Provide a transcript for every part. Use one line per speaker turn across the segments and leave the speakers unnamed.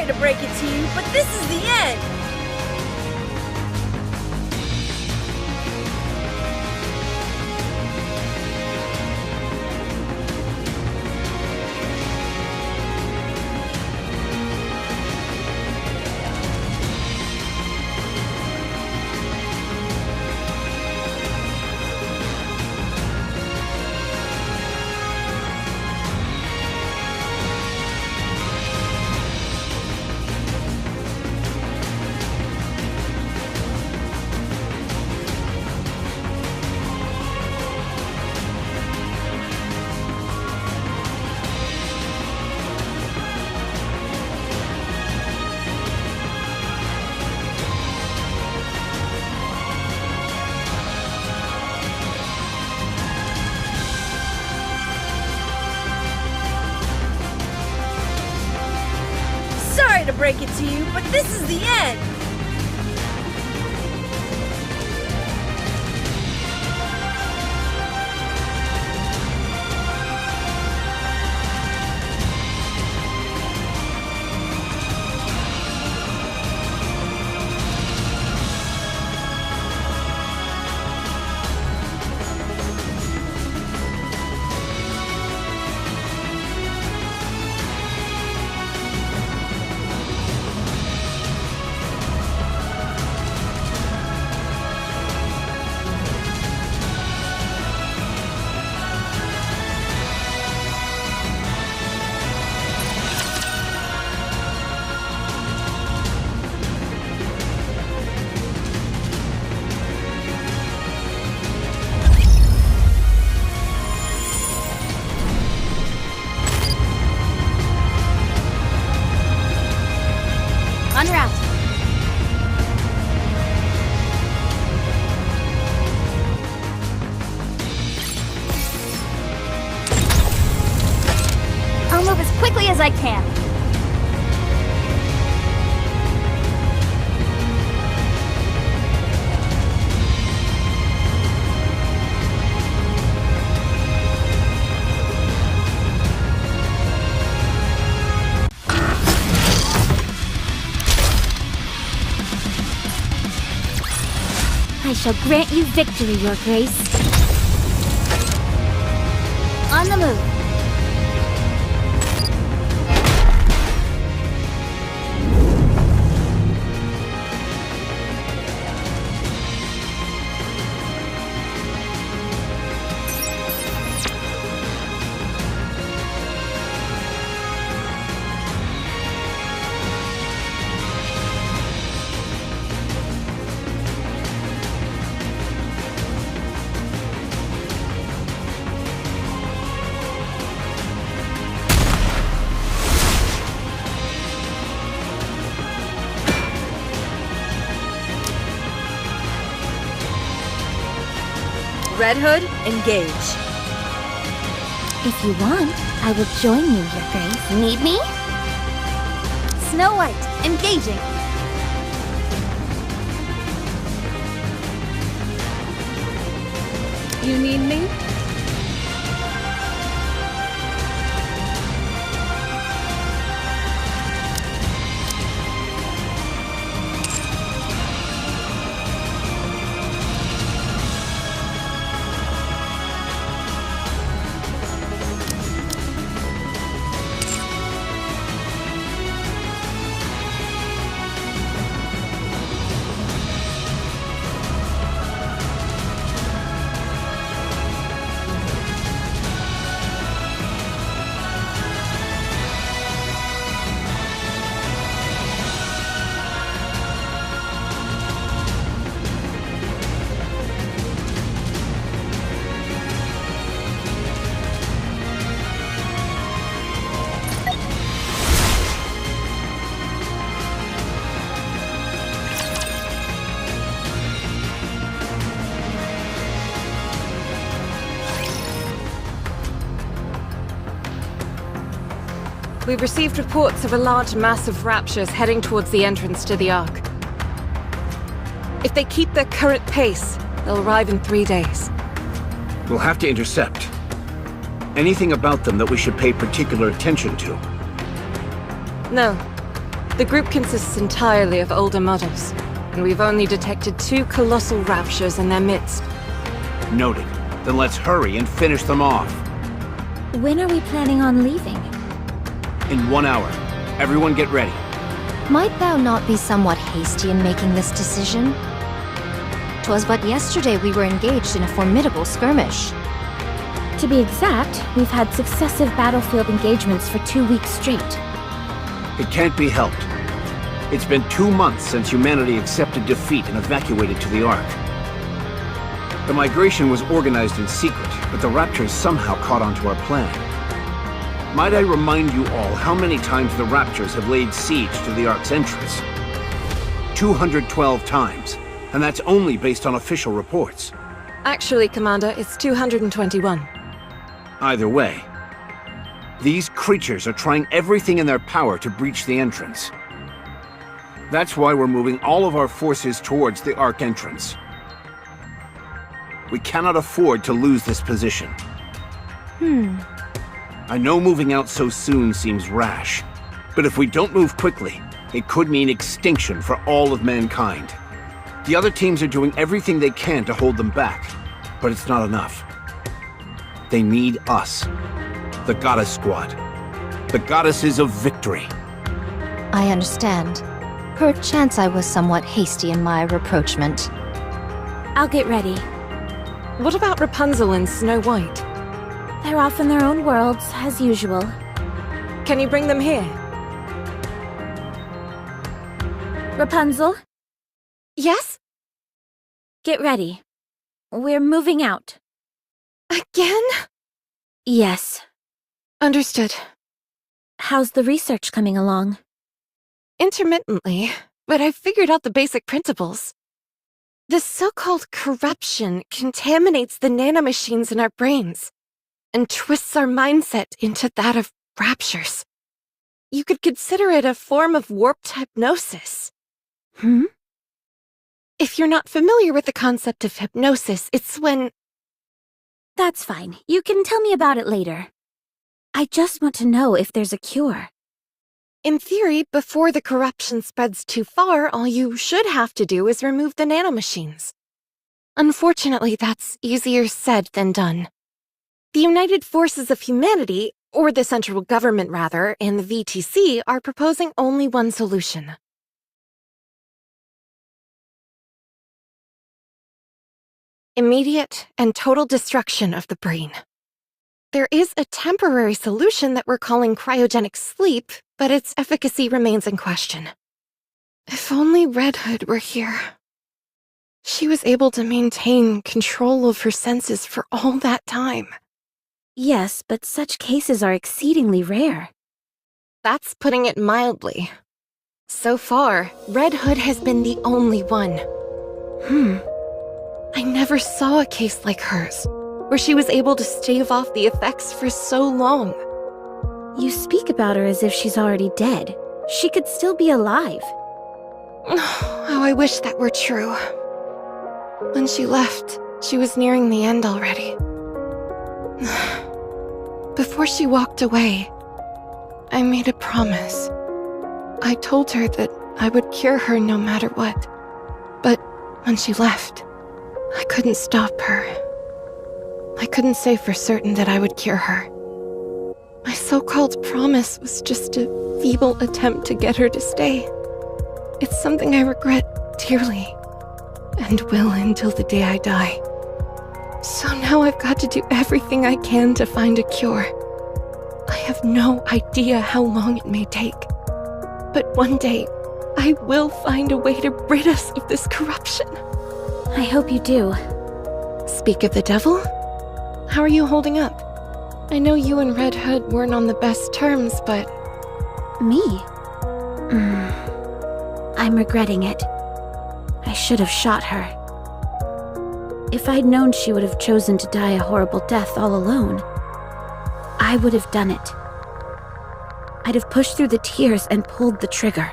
to break it to you, but this is the end! Sorry to break it to you, but this is the end!
En route. I'll move as quickly as I can. I shall grant you victory, Your Grace. On the move.
Red Hood, engage.
If you want, I will join you, Your Grace. Need me? Snow White, engaging.
You need me? We've received reports of a large mass of raptures heading towards the entrance to the Ark. If they keep their current pace, they'll arrive in 3 days.
We'll have to intercept. Anything about them that we should pay particular attention to?
No. The group consists entirely of older models, and we've only detected 2 colossal raptures in their midst.
Noted. Then let's hurry and finish them off.
When are we planning on leaving?
In 1 hour. Everyone get ready.
Might thou not be somewhat hasty in making this decision? 'Twas but yesterday we were engaged in a formidable skirmish.
To be exact, we've had successive battlefield engagements for 2 weeks straight.
It can't be helped. It's been 2 months since humanity accepted defeat and evacuated to the Ark. The migration was organized in secret, but the Raptors somehow caught on to our plan. Might I remind you all how many times the Raptors have laid siege to the Ark's entrance? 212 times, and that's only based on official reports.
Actually, Commander, it's 221.
Either way, these creatures are trying everything in their power to breach the entrance. That's why we're moving all of our forces towards the Ark entrance. We cannot afford to lose this position. I know moving out so soon seems rash, but if we don't move quickly, it could mean extinction for all of mankind. The other teams are doing everything they can to hold them back, but it's not enough. They need us. The Goddess Squad. The Goddesses of Victory.
I understand. Perchance I was somewhat hasty in my rapprochement.
I'll get ready.
What about Rapunzel and Snow White?
They're off in their own worlds, as usual.
Can you bring them here?
Rapunzel,
Yes?
get ready. We're moving out.
Again?
Yes.
Understood.
How's the research coming along?
Intermittently, but I've figured out the basic principles. The so-called corruption contaminates the nanomachines in our brains and twists our mindset into that of raptures. You could consider it a form of warped hypnosis. If you're not familiar with the concept of hypnosis, it's when...
That's fine. You can tell me about it later. I just want to know if there's a cure.
In theory, before the corruption spreads too far, all you should have to do is remove the nanomachines. Unfortunately, that's easier said than done. The United Forces of Humanity, or the central government rather, and the VTC are proposing only one solution. Immediate and total destruction of the brain. There is a temporary solution that we're calling cryogenic sleep, but its efficacy remains in question. If only Red Hood were here. She was able to maintain control of her senses for all that time.
Yes, but such cases are exceedingly rare.
That's putting it mildly. So far, Red Hood has been the only one. I never saw a case like hers, where she was able to stave off the effects for so long.
You speak about her as if she's already dead. She could still be alive.
How I wish that were true. When she left, she was nearing the end already. Before she walked away, I made a promise. I told her that I would cure her no matter what. But when she left, I couldn't stop her. I couldn't say for certain that I would cure her. My so-called promise was just a feeble attempt to get her to stay. It's something I regret dearly, and will until the day I die. So now I've got to do everything I can to find a cure. I have no idea how long it may take. But one day, I will find a way to rid us of this corruption.
I hope you do.
Speak of the devil? How are you holding up? I know you and Red Hood weren't on the best terms, but...
Me? I'm regretting it. I should have shot her. If I'd known she would have chosen to die a horrible death all alone, I would have done it. I'd have pushed through the tears and pulled the trigger.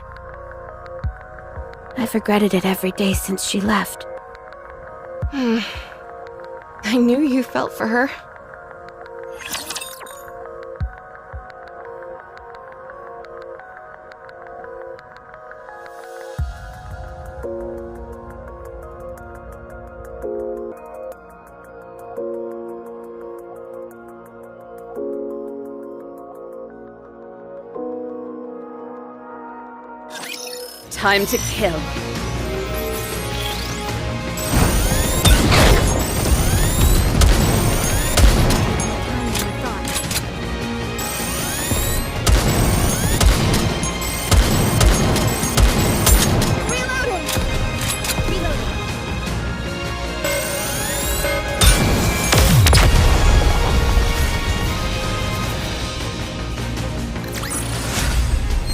I've regretted it every day since she left.
I knew you felt for her.
Time to kill.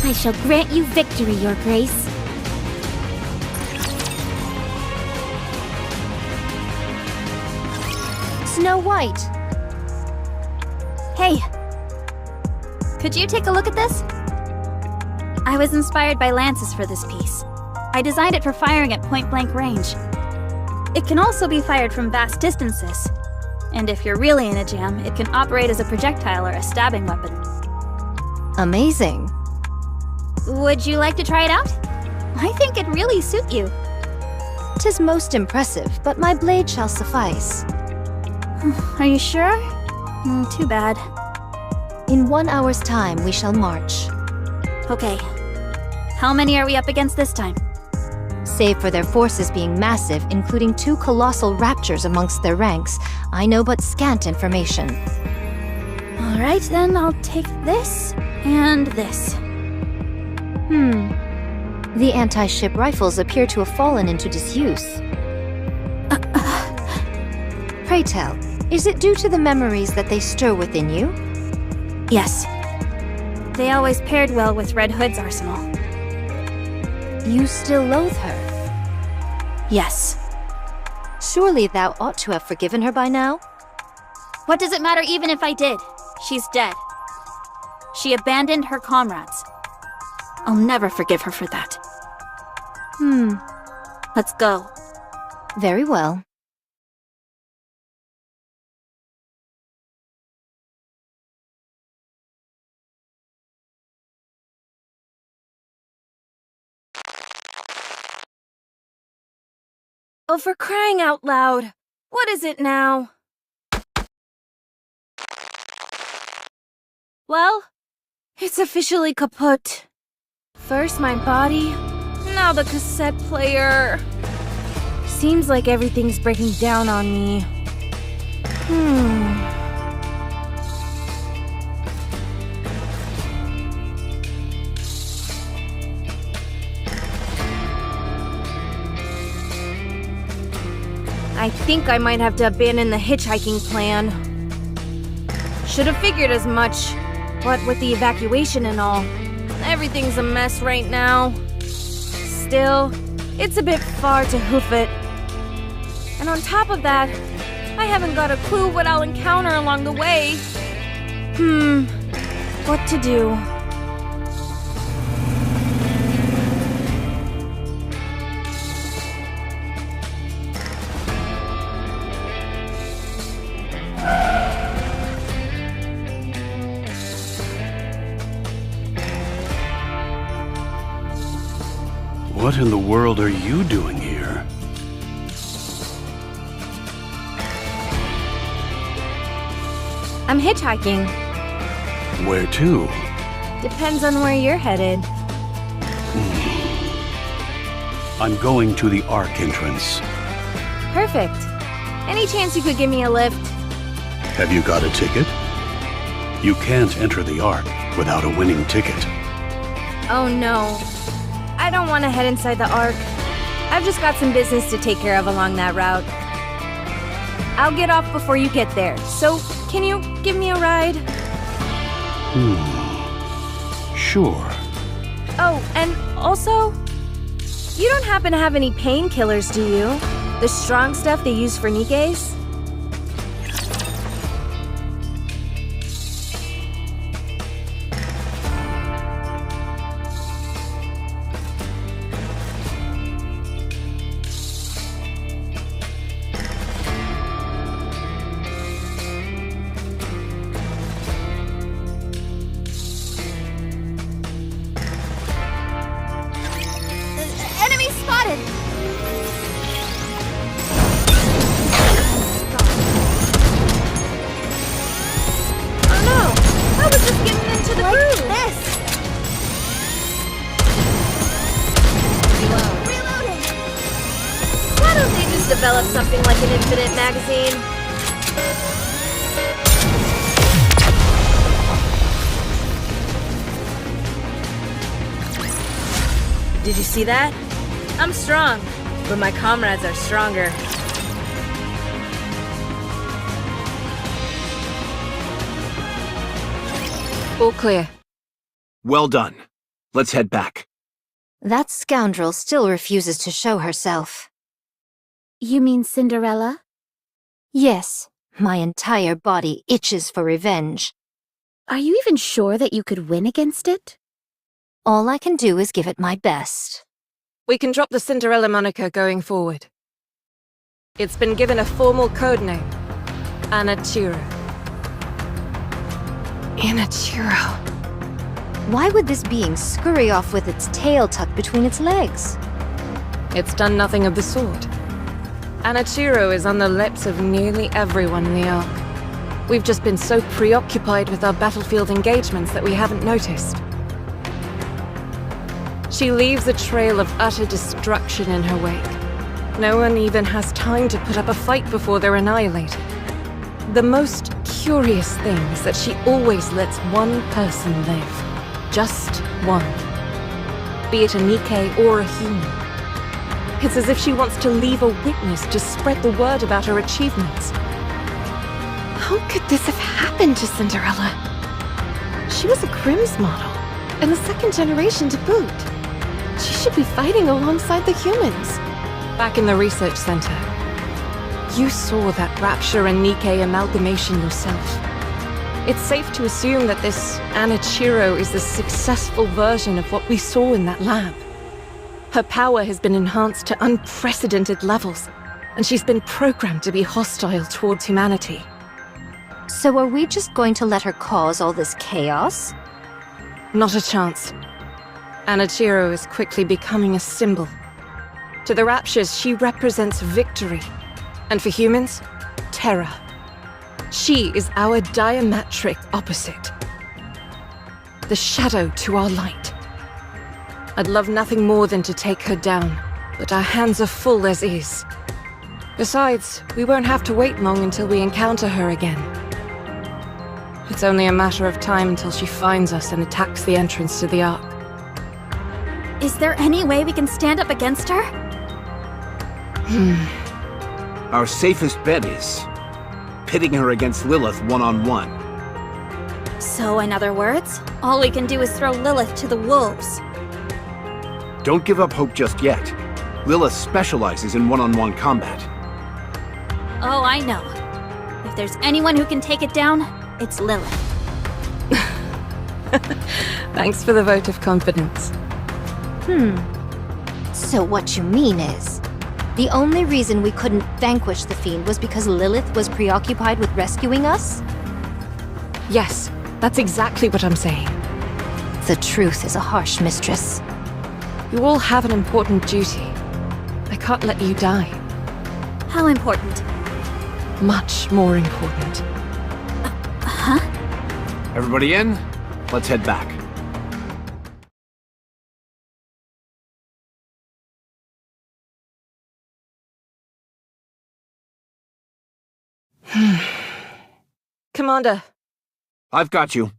I shall grant you victory, Your Grace.
Snow White!
Hey! Could you take a look at this? I was inspired by lances for this piece. I designed it for firing at point-blank range. It can also be fired from vast distances. And if you're really in a jam, it can operate as a projectile or a stabbing weapon.
Amazing.
Would you like to try it out? I think it'd really suit you.
'Tis most impressive, but my blade shall suffice.
Are you sure? Too bad.
In 1 hour's time, we shall march.
Okay. How many are we up against this time?
Save for their forces being massive, including 2 colossal raptors amongst their ranks, I know but scant information.
Alright, then I'll take this and this.
The anti-ship rifles appear to have fallen into disuse. Pray tell, is it due to the memories that they stir within you?
Yes. They always paired well with Red Hood's arsenal.
You still loathe her?
Yes.
Surely thou ought to have forgiven her by now?
What does it matter even if I did? She's dead. She abandoned her comrades. I'll never forgive her for that. Let's go.
Very well.
Oh, for crying out loud! What is it now? Well, it's officially kaput. First my body, now the cassette player. Seems like everything's breaking down on me. I think I might have to abandon the hitchhiking plan. Should have figured as much. What with the evacuation and all, everything's a mess right now. Still, it's a bit far to hoof it. And on top of that, I haven't got a clue what I'll encounter along the way. What to do?
What in the world are you doing here?
I'm hitchhiking.
Where to?
Depends on where you're headed.
I'm going to the Ark entrance.
Perfect. Any chance you could give me a lift?
Have you got a ticket? You can't enter the Ark without a winning ticket.
Oh no. I don't want to head inside the Ark. I've just got some business to take care of along that route. I'll get off before you get there, so can you give me a ride?
Sure.
Oh, and also, you don't happen to have any painkillers, do you? The strong stuff they use for NIKKEs?
Enemy spotted!
Oh no! I was just getting into the groove!
This!
develop something like an infinite magazine. Did you see that? I'm strong, but my comrades are stronger.
All clear.
Well done. Let's head back.
That scoundrel still refuses to show herself.
You mean Cinderella?
Yes, my entire body itches for revenge.
Are you even sure that you could win against it?
All I can do is give it my best.
We can drop the Cinderella moniker going forward. It's been given a formal code name. Anachiro. Anachiro.
Why would this being scurry off with its tail tucked between its legs?
It's done nothing of the sort. Anachiro is on the lips of nearly everyone in the Ark. We've just been so preoccupied with our battlefield engagements that we haven't noticed. She leaves a trail of utter destruction in her wake. No one even has time to put up a fight before they're annihilated. The most curious thing is that she always lets one person live. Just one. Be it a NIKKE or a human. It's as if she wants to leave a witness to spread the word about her achievements. How could this have happened to Cinderella? She was a Grimm's model, and the second generation to boot. She should be fighting alongside the humans. Back in the research center, you saw that Rapture and NIKKE amalgamation yourself. It's safe to assume that this Anachiro is the successful version of what we saw in that lab. Her power has been enhanced to unprecedented levels, and she's been programmed to be hostile towards humanity.
So are we just going to let her cause all this chaos?
Not a chance. Anachiro is quickly becoming a symbol. To the Raptures, she represents victory. And for humans, terror. She is our diametric opposite. The shadow to our light. I'd love nothing more than to take her down, but our hands are full as is. Besides, we won't have to wait long until we encounter her again. It's only a matter of time until she finds us and attacks the entrance to the Ark.
Is there any way we can stand up against her?
Our safest bet is pitting her against Lilith one-on-one.
So, in other words, all we can do is throw Lilith to the wolves.
Don't give up hope just yet. Lilith specializes in one-on-one combat.
Oh, I know. If there's anyone who can take it down, it's Lilith.
Thanks for the vote of confidence.
So what you mean is, the only reason we couldn't vanquish the Fiend was because Lilith was preoccupied with rescuing us?
Yes, that's exactly what I'm saying.
The truth is a harsh mistress.
You all have an important duty. I can't let you die.
How important?
Much more important.
Everybody in? Let's head back.
Commander.
I've got you.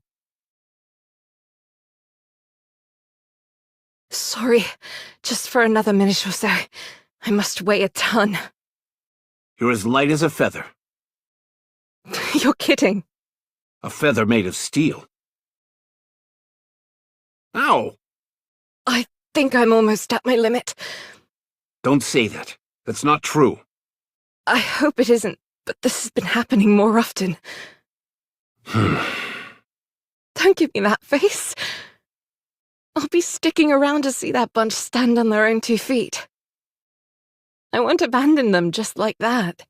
Sorry, just for another minute or so. I must weigh a ton.
You're as light as a feather.
You're kidding.
A feather made of steel. Ow!
I think I'm almost at my limit.
Don't say that. That's not true.
I hope it isn't, but this has been happening more often. Don't give me that face. I'll be sticking around to see that bunch stand on their own 2 feet. I won't abandon them just like that.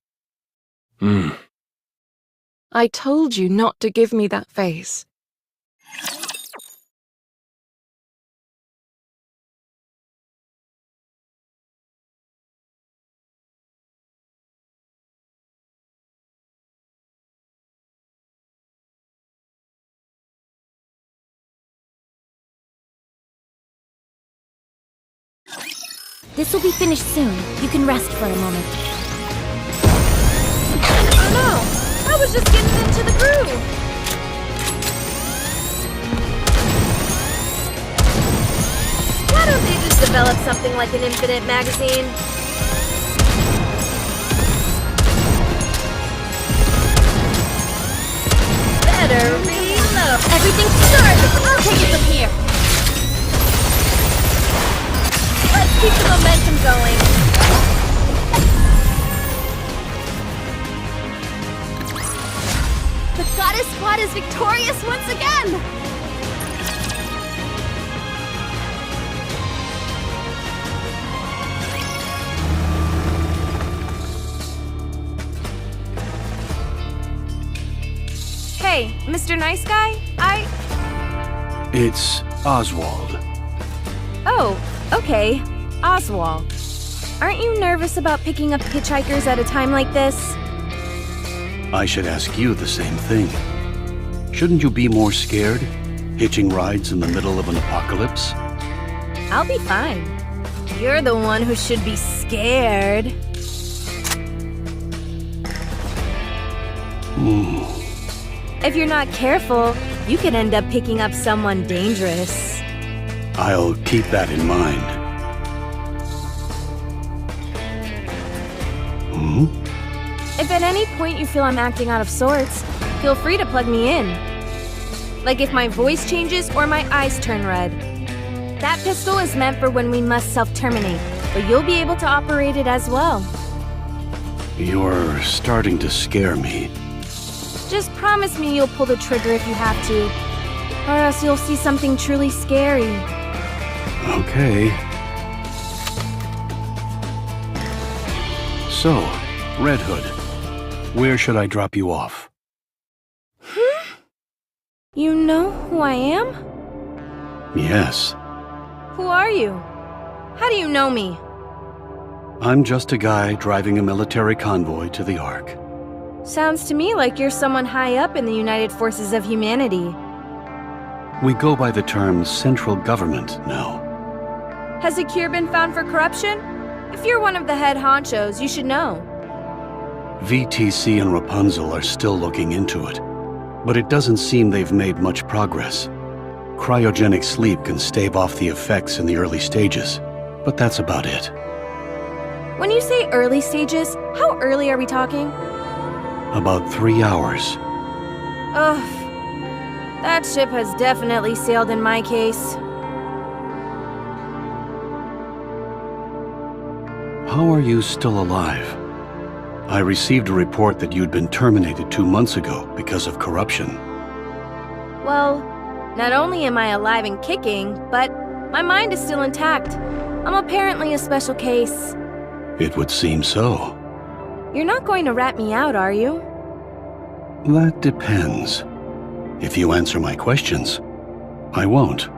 I told you not to give me that face.
This will be finished soon. You can rest for a moment.
was just getting into the groove. Why don't they just develop something like an infinite magazine? Better reload.
Everything's started! I'll take it from here!
Let's keep the momentum going.
The Goddess Squad is victorious once again!
Hey, Mr. Nice Guy,
It's Oswald.
Oh, okay. Oswald. Aren't you nervous about picking up hitchhikers at a time like this?
I should ask you the same thing. Shouldn't you be more scared? Hitching rides in the middle of an apocalypse?
I'll be fine. You're the one who should be scared. If you're not careful, you could end up picking up someone dangerous.
I'll keep that in mind.
If at any point you feel I'm acting out of sorts, feel free to plug me in. Like if my voice changes or my eyes turn red. That pistol is meant for when we must self-terminate, but you'll be able to operate it as well.
You're starting to scare me.
Just promise me you'll pull the trigger if you have to, or else you'll see something truly scary.
Okay. So, Red Hood, where should I drop you off?
You know who I am?
Yes.
Who are you? How do you know me?
I'm just a guy driving a military convoy to the Ark.
Sounds to me like you're someone high up in the United Forces of Humanity.
We go by the term central government now.
Has a cure been found for corruption? If you're one of the head honchos, you should know.
VTC and Rapunzel are still looking into it, but it doesn't seem they've made much progress. Cryogenic sleep can stave off the effects in the early stages, but that's about it.
When you say early stages, how early are we talking?
About 3 hours.
Ugh. That ship has definitely sailed in my case.
How are you still alive? I received a report that you'd been terminated 2 months ago because of corruption.
Well, not only am I alive and kicking, but my mind is still intact. I'm apparently a special case.
It would seem so.
You're not going to rat me out, are you?
That depends. If you answer my questions, I won't.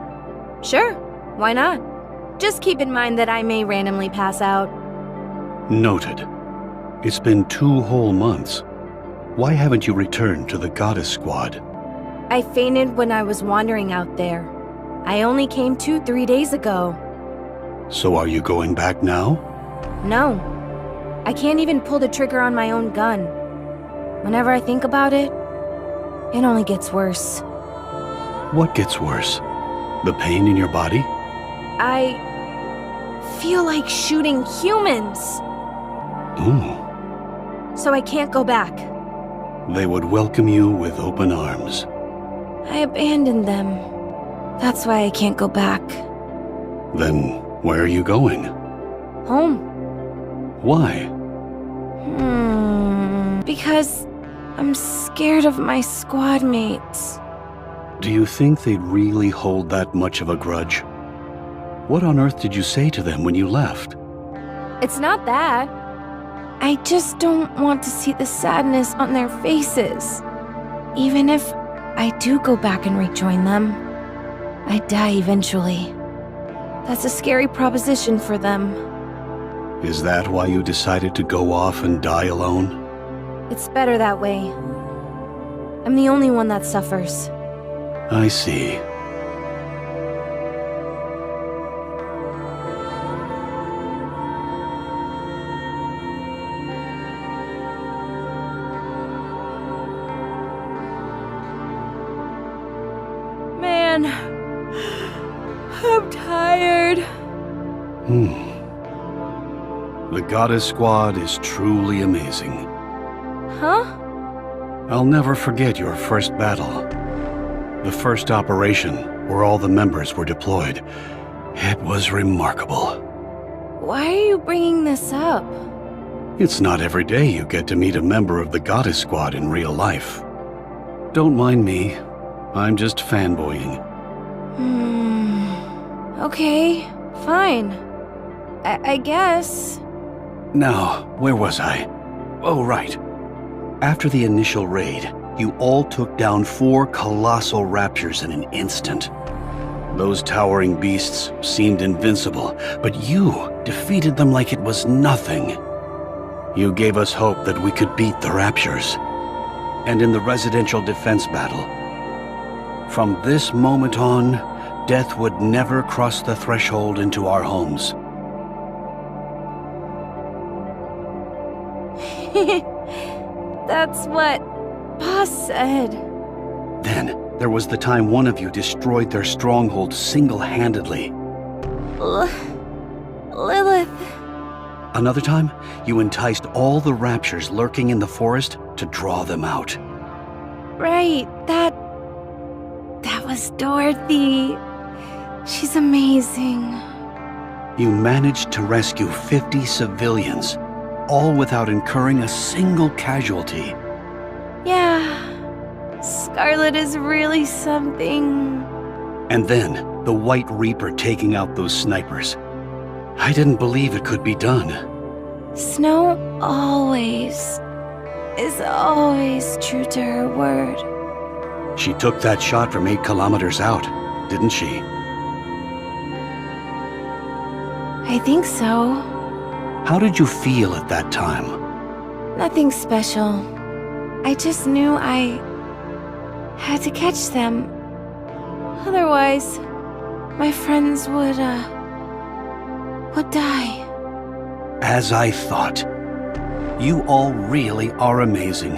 Sure, why not? Just keep in mind that I may randomly pass out.
Noted. It's been 2 whole months. Why haven't you returned to the Goddess Squad?
I fainted when I was wandering out there. I only came to 3 days ago.
So are you going back now?
No. I can't even pull the trigger on my own gun. Whenever I think about it, it only gets worse.
What gets worse? The pain in your body?
I feel like shooting humans. So I can't go back.
They would welcome you with open arms.
I abandoned them. That's why I can't go back.
Then where are you going?
Home.
Why?
Because I'm scared of my squad mates.
Do you think they'd really hold that much of a grudge? What on earth did you say to them when you left?
It's not that. I just don't want to see the sadness on their faces. Even if I do go back and rejoin them, I die eventually. That's a scary proposition for them.
Is that why you decided to go off and die alone?
It's better that way. I'm the only one that suffers.
I see.
man. I'm tired.
The Goddess Squad is truly amazing.
Huh?
I'll never forget your first battle. The first operation, where all the members were deployed. It was remarkable.
Why are you bringing this up?
It's not every day you get to meet a member of the Goddess Squad in real life. Don't mind me. I'm just fanboying.
Okay, fine. I guess.
Now, where was I? Oh, right. After the initial raid, you all took down 4 colossal raptors in an instant. Those towering beasts seemed invincible, but you defeated them like it was nothing. You gave us hope that we could beat the raptors. And in the residential defense battle, from this moment on, death would never cross the threshold into our homes.
That's what Boss said.
Then, there was the time one of you destroyed their stronghold single-handedly.
Lilith.
Another time, you enticed all the raptors lurking in the forest to draw them out.
Right, that was Dorothy. She's amazing.
You managed to rescue 50 civilians, all without incurring a single casualty.
Yeah, Scarlet is really something.
And then, the White Reaper taking out those snipers. I didn't believe it could be done.
Snow is always true to her word.
She took that shot from 8 kilometers out, didn't she?
I think so.
How did you feel at that time?
Nothing special. I just knew I had to catch them. Otherwise, my friends would die.
As I thought. You all really are amazing.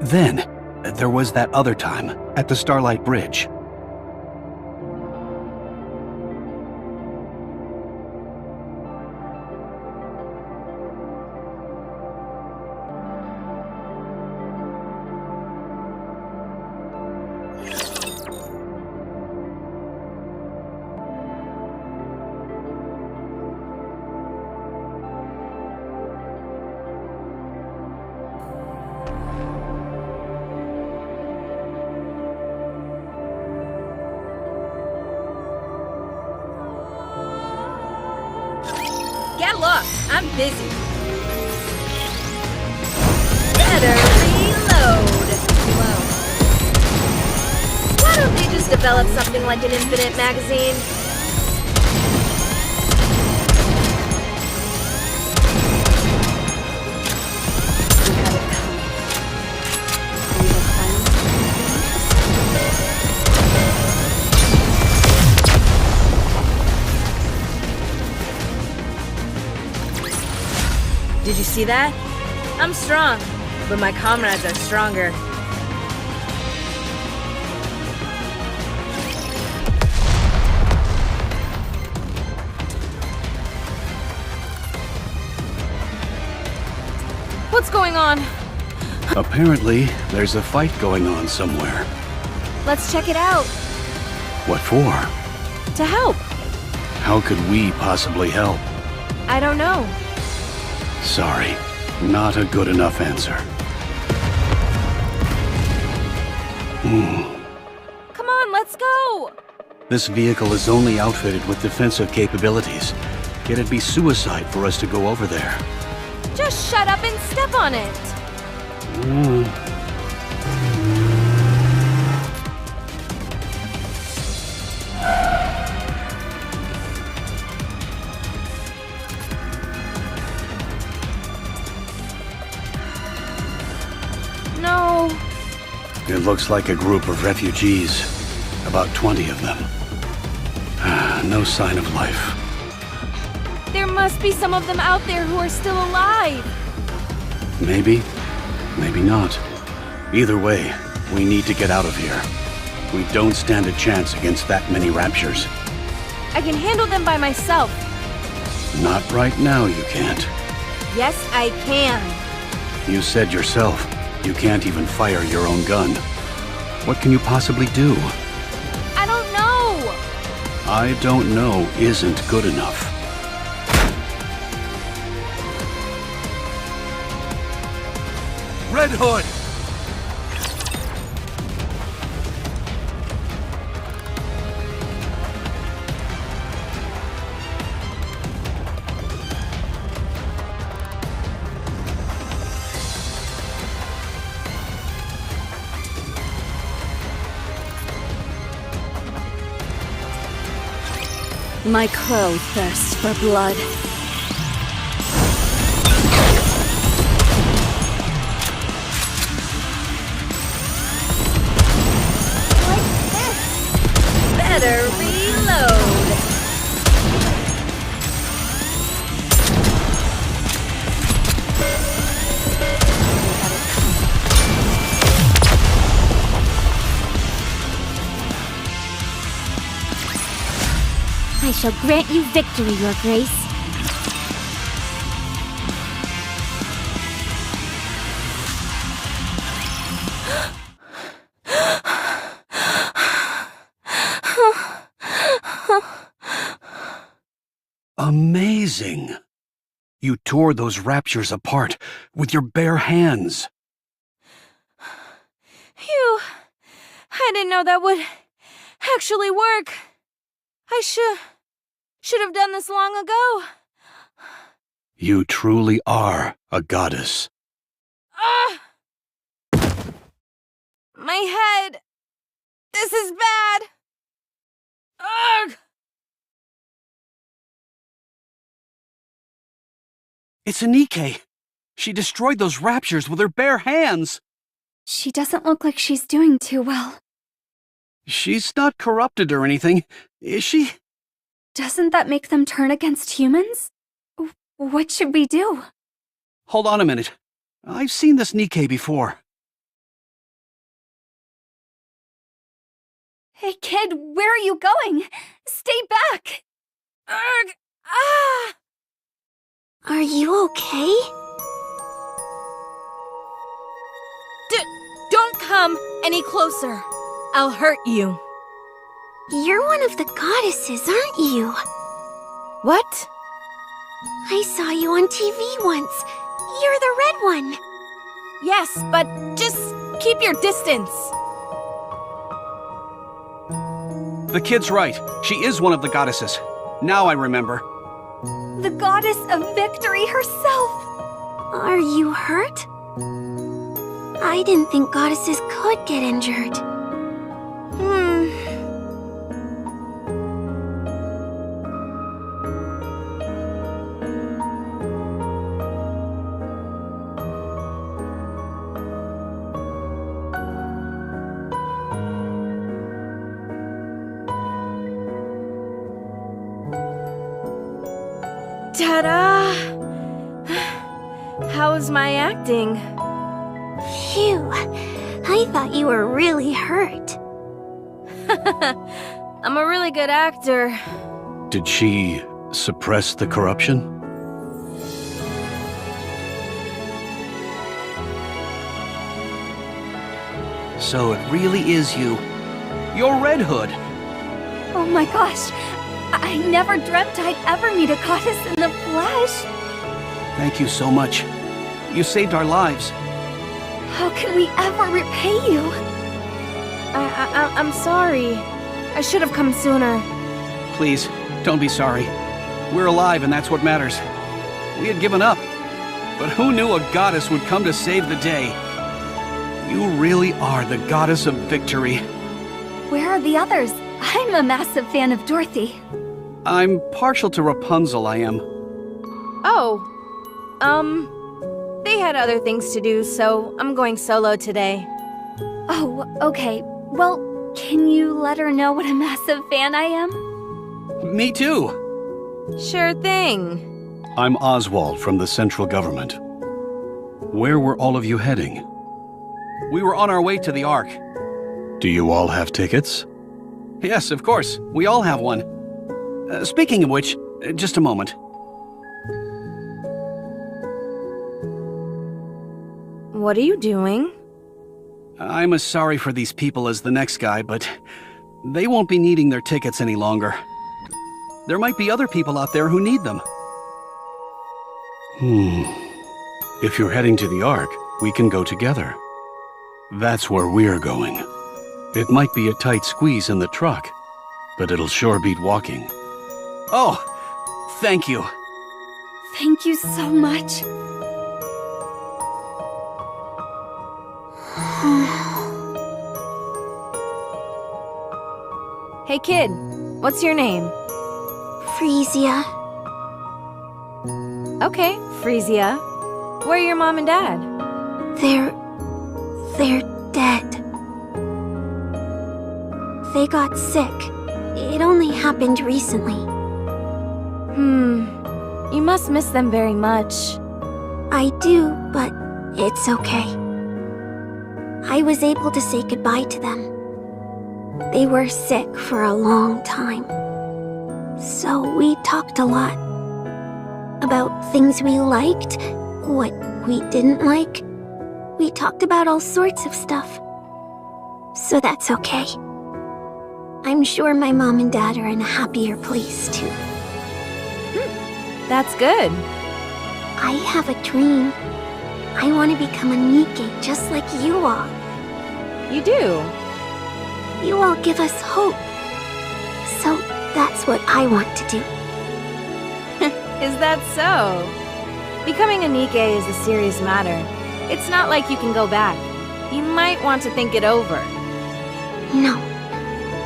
Then, there was that other time, at the Starlight Bridge.
Get lost! I'm busy. Better reload. Why don't they just develop something like an infinite magazine? Did you see that? I'm strong, but my comrades are stronger. What's going on?
Apparently, there's a fight going on somewhere.
Let's check it out.
What for?
To help.
How could we possibly help?
I don't know.
Sorry, not a good enough answer.
Come on, let's go!
This vehicle is only outfitted with defensive capabilities. It'd be suicide for us to go over there.
Just shut up and step on it! No.
It looks like a group of refugees. About 20 of them. No sign of life.
There must be some of them out there who are still alive.
Maybe, maybe not. Either way, we need to get out of here. We don't stand a chance against that many raptures.
I can handle them by myself.
Not right now, you can't.
Yes, I can.
You said yourself, you can't even fire your own gun. What can you possibly do?
I don't know.
I don't know isn't good enough.
Red Hood!
My crow thirsts for blood.
Better reload.
I shall grant you victory, Your Grace.
Amazing! You tore those raptures apart with your bare hands.
Phew. I didn't know that would actually work. I should have done this long ago.
You truly are a goddess.
Ah! My head. This is bad. Ugh!
It's a NIKKE. She destroyed those raptures with her bare hands.
She doesn't look like she's doing too well.
She's not corrupted or anything, is she?
Doesn't that make them turn against humans? What should we do?
Hold on a minute. I've seen this NIKKE before.
Hey kid, where are you going? Stay back!
Ugh! Ah!
Are you okay?
Don't come any closer. I'll hurt you.
You're one of the goddesses, aren't you?
What?
I saw you on TV once. You're the red one.
Yes, but just keep your distance.
The kid's right. She is one of the goddesses. Now I remember.
The goddess of victory herself!
Are you hurt? I didn't think goddesses could get injured.
Ta-da! How's my acting?
Phew, I thought you were really hurt.
I'm a really good actor.
Did she suppress the corruption? So it really is you. You're Red Hood.
Oh my gosh, I never dreamt I'd ever meet a goddess in the flesh.
Thank you so much. You saved our lives.
How can we ever repay you?
I'm sorry. I should have come sooner.
Please, don't be sorry. We're alive and that's what matters. We had given up. But who knew a goddess would come to save the day? You really are the goddess of victory.
Where are the others? I'm a massive fan of Dorothy.
I'm partial to Rapunzel, I am.
Oh. They had other things to do, so I'm going solo today.
Oh, okay. Well, can you let her know what a massive fan I am?
Me too.
Sure thing.
I'm Oswald from the central government. Where were all of you heading? We were on our way to the Ark. Do you all have tickets?
Yes, of course. We all have one. Speaking of which, just a moment.
What are you doing?
I'm as sorry for these people as the next guy, but they won't be needing their tickets any longer. There might be other people out there who need them.
If you're heading to the Ark, we can go together. That's where we're going. It might be a tight squeeze in the truck, but it'll sure beat walking.
Oh, thank you.
Thank you so much.
Hey kid, what's your name?
Frisia.
Okay, Frisia. Where are your mom and dad?
They're dead. They got sick. It only happened recently.
You must miss them very much.
I do, but it's okay. I was able to say goodbye to them. They were sick for a long time. So we talked a lot. About things we liked, what we didn't like. We talked about all sorts of stuff. So that's okay. I'm sure my mom and dad are in a happier place too.
That's good.
I have a dream. I want to become a NIKKE just like you all.
You do?
You all give us hope. So that's what I want to do.
Is that so? Becoming a NIKKE is a serious matter. It's not like you can go back. You might want to think it over.
No.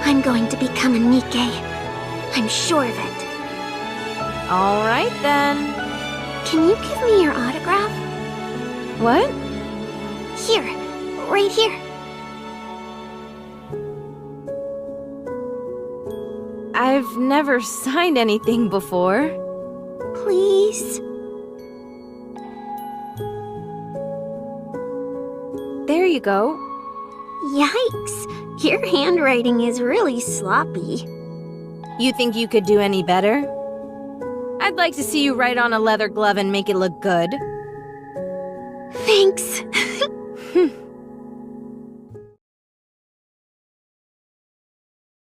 I'm going to become a NIKKE. I'm sure of it.
All right then.
Can you give me your autograph?
What?
Here. Right here.
I've never signed anything before.
Please.
There you go.
Yikes. Your handwriting is really sloppy.
You think you could do any better? I'd like to see you write on a leather glove and make it look good.
Thanks.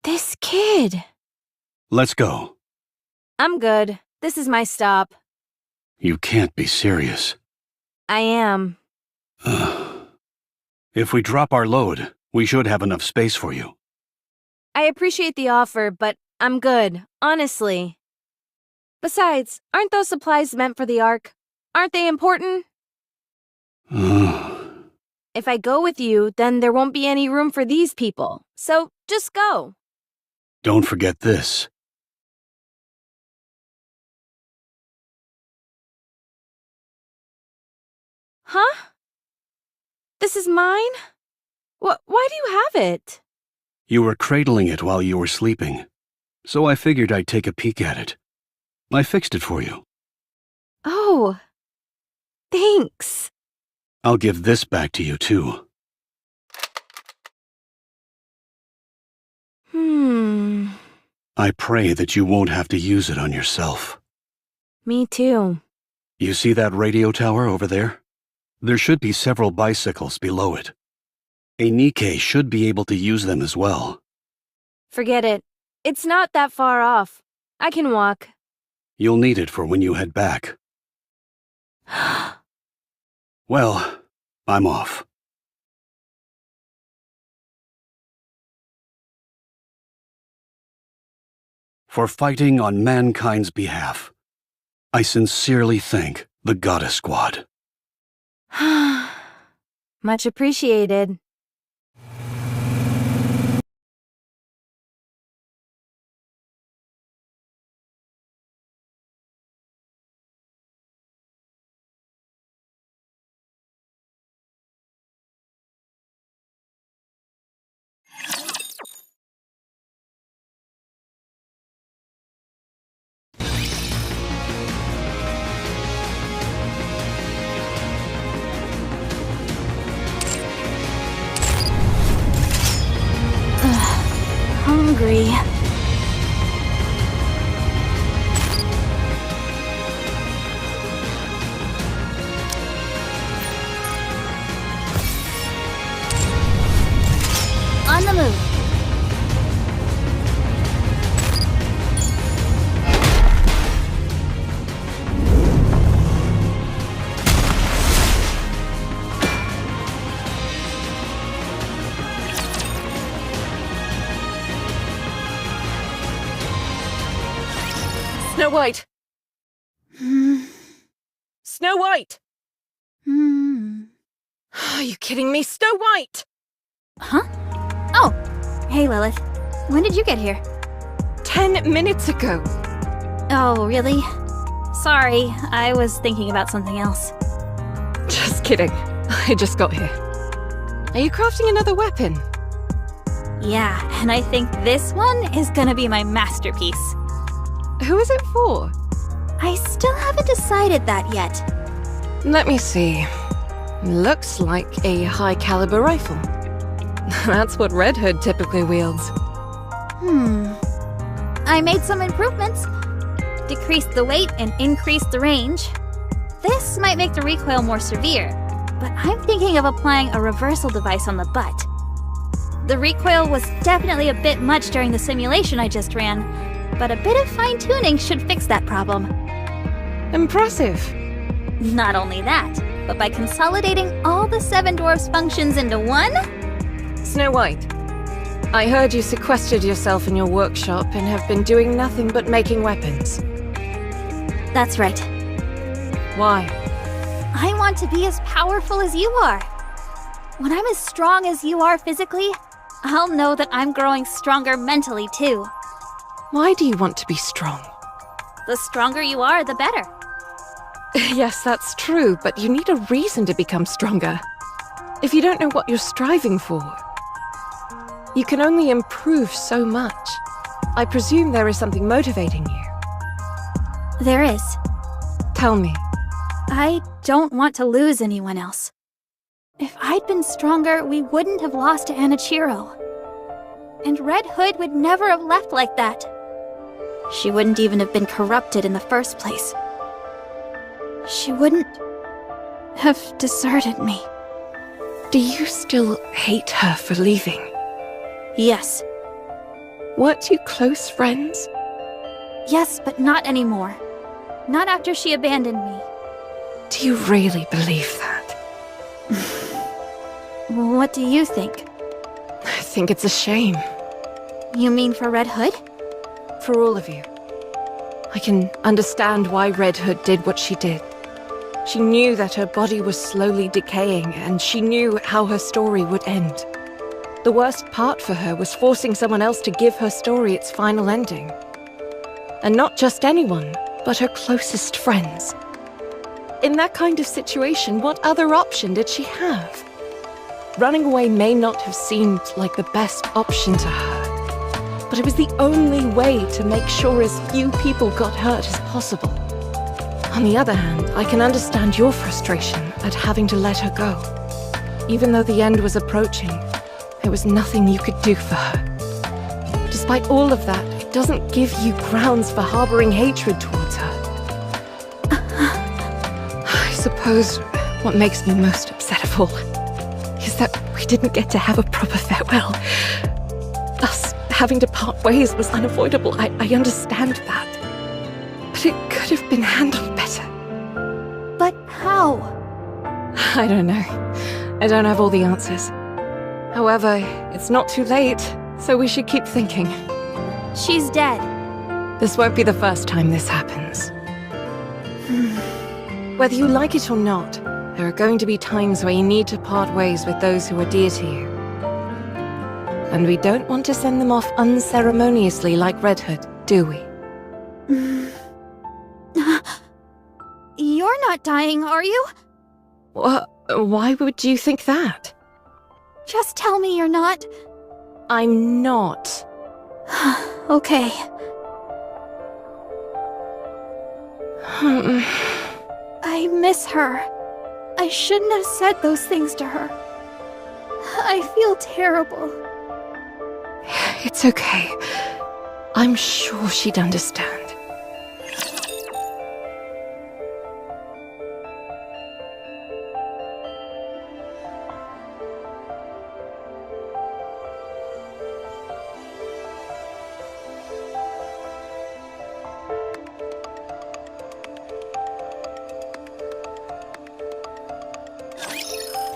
This kid.
Let's go.
I'm good. This is my stop.
You can't be serious.
I am.
If we drop our load, we should have enough space for you.
I appreciate the offer, but I'm good, honestly. Besides, aren't those supplies meant for the Ark? Aren't they important? If I go with you, then there won't be any room for these people. So just go.
Don't forget this.
Huh? This is mine? Why do you have it?
You were cradling it while you were sleeping, so I figured I'd take a peek at it. I fixed it for you.
Oh, thanks.
I'll give this back to you, too. I pray that you won't have to use it on yourself.
Me too.
You see that radio tower over there? There should be several bicycles below it. A NIKKE should be able to use them as well.
Forget it. It's not that far off. I can walk.
You'll need it for when you head back. Well, I'm off. For fighting on mankind's behalf, I sincerely thank the Goddess Squad.
Much appreciated.
hungry. On the move.
Snow White! Snow White! Are you kidding me? Snow White!
Huh? Oh, hey Lilith. When did you get here?
10 minutes ago.
Oh, really? Sorry, I was thinking about something else.
Just kidding. I just got here. Are you crafting another weapon?
Yeah, and I think this one is gonna be my masterpiece.
Who is it for?
I still haven't decided that yet.
Let me see. Looks like a high-caliber rifle. That's what Red Hood typically wields.
I made some improvements. Decreased the weight and increased the range. This might make the recoil more severe, but I'm thinking of applying a reversal device on the butt. The recoil was definitely a bit much during the simulation I just ran, but a bit of fine-tuning should fix that problem.
Impressive.
Not only that, but by consolidating all the 7 dwarfs' functions into one?
Snow White, I heard you sequestered yourself in your workshop and have been doing nothing but making weapons.
That's right.
Why?
I want to be as powerful as you are. When I'm as strong as you are physically, I'll know that I'm growing stronger mentally too.
Why do you want to be strong?
The stronger you are, the better.
Yes, that's true, but you need a reason to become stronger. If you don't know what you're striving for, you can only improve so much. I presume there is something motivating you.
There is.
Tell me.
I don't want to lose anyone else. If I'd been stronger, we wouldn't have lost to Anichiro. And Red Hood would never have left like that. She wouldn't even have been corrupted in the first place. She wouldn't have deserted me.
Do you still hate her for leaving?
Yes.
Weren't you close friends?
Yes, but not anymore. Not after she abandoned me.
Do you really believe that?
What do you think?
I think it's a shame.
You mean for Red Hood?
For all of you. I can understand why Red Hood did what she did. She knew that her body was slowly decaying, and she knew how her story would end. The worst part for her was forcing someone else to give her story its final ending. And not just anyone, but her closest friends. In that kind of situation, what other option did she have? Running away may not have seemed like the best option to her, but it was the only way to make sure as few people got hurt as possible. On the other hand, I can understand your frustration at having to let her go. Even though the end was approaching, there was nothing you could do for her. Despite all of that, it doesn't give you grounds for harboring hatred towards her. I suppose what makes me most upset of all is that we didn't get to have a proper farewell. Us having to part ways was unavoidable, I understand that. But it could have been handled better.
But how?
I don't know. I don't have all the answers. However, it's not too late, so we should keep thinking.
She's dead.
This won't be the first time this happens. Whether you like it or not, there are going to be times where you need to part ways with those who are dear to you. And we don't want to send them off unceremoniously like Red Hood, do we?
You're not dying, are you?
Why would you think that?
Just tell me you're not.
I'm not.
Okay. I miss her. I shouldn't have said those things to her. I feel terrible.
It's okay. I'm sure she'd understand.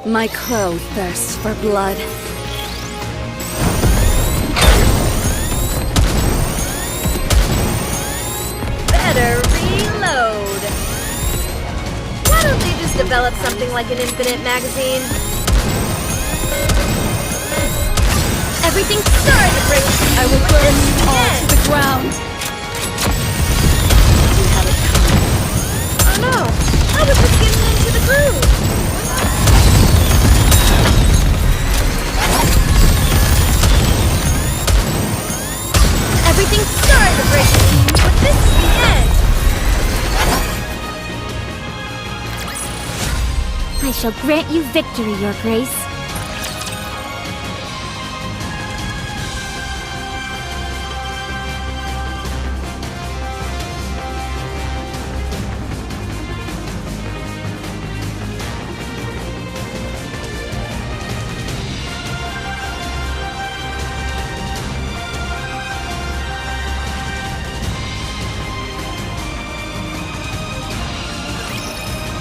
My crow thirsts for blood.
Better reload. Why don't they just develop something like an infinite magazine? Everything's starting to break.
I will burn you all to the ground. You have it coming.
Oh no, I was just getting into the groove. Everything's starting to break, but this is the end.
I shall grant you victory, Your Grace.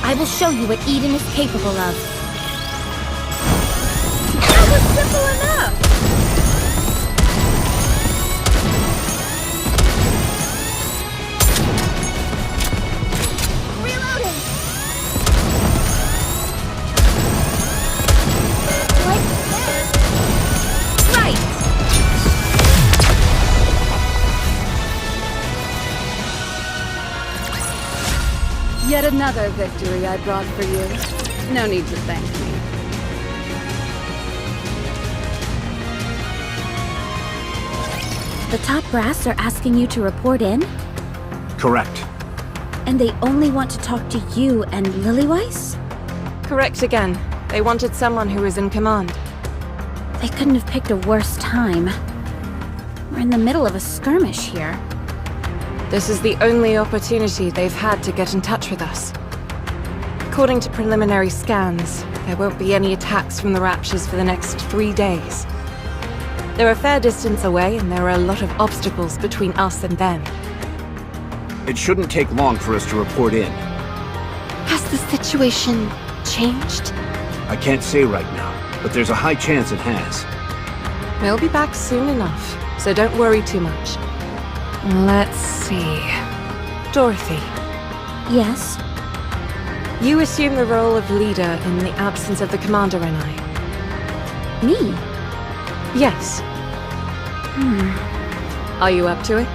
I will show you what Eden is capable of.
That was simple enough. Reloading. Like this. Right.
Yet another victory I brought for you. No need to thank me.
The top brass are asking you to report in,
Correct.
And they only want to talk to you and Lilyweiss?
Correct again. They wanted someone who was in command.
They couldn't have picked a worse time. We're in the middle of a skirmish here.
This is the only opportunity they've had to get in touch with us. According to preliminary scans, there won't be any attacks from the Raptures for the next 3 days. They're a fair distance away, and there are a lot of obstacles between us and them.
It shouldn't take long for us to report in.
Has the situation changed?
I can't say right now, but there's a high chance it has.
We'll be back soon enough, so don't worry too much. Let's see. Dorothy,
Yes?
you assume the role of leader in the absence of the commander and I.
Me?
Yes. Are you up to it?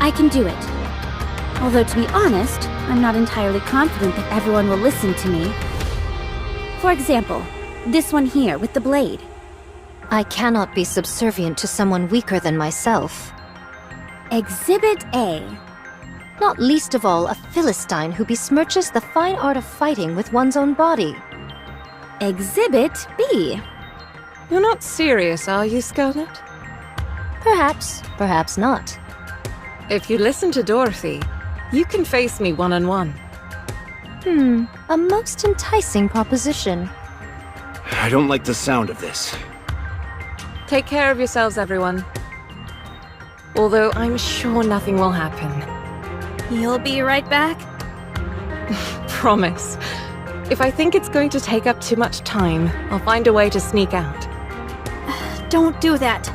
I can do it. Although, to be honest, I'm not entirely confident that everyone will listen to me. For example, this one here with the blade.
I cannot be subservient to someone weaker than myself.
Exhibit A.
Not least of all, a Philistine who besmirches the fine art of fighting with one's own body.
Exhibit B.
You're not serious, are you, Scarlet?
Perhaps, perhaps not.
If you listen to Dorothy, you can face me one-on-one.
A most enticing proposition.
I don't like the sound of this.
Take care of yourselves, everyone. Although I'm sure nothing will happen.
You'll be right back?
Promise. If I think it's going to take up too much time, I'll find a way to sneak out.
Don't do that.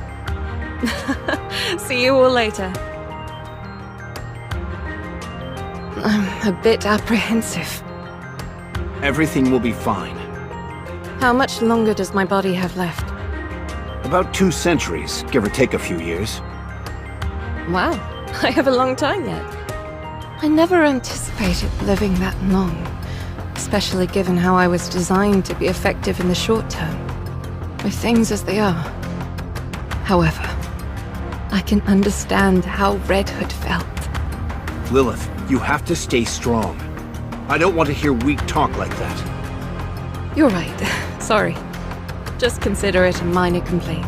See you all later. I'm a bit apprehensive.
Everything will be fine.
How much longer does my body have left?
About 2 centuries, give or take a few years.
Wow, I have a long time yet. I never anticipated living that long, especially given how I was designed to be effective in the short term, with things as they are. However, I can understand how Red Hood felt.
Lilith, you have to stay strong. I don't want to hear weak talk like that.
You're right. Sorry. Just consider it a minor complaint.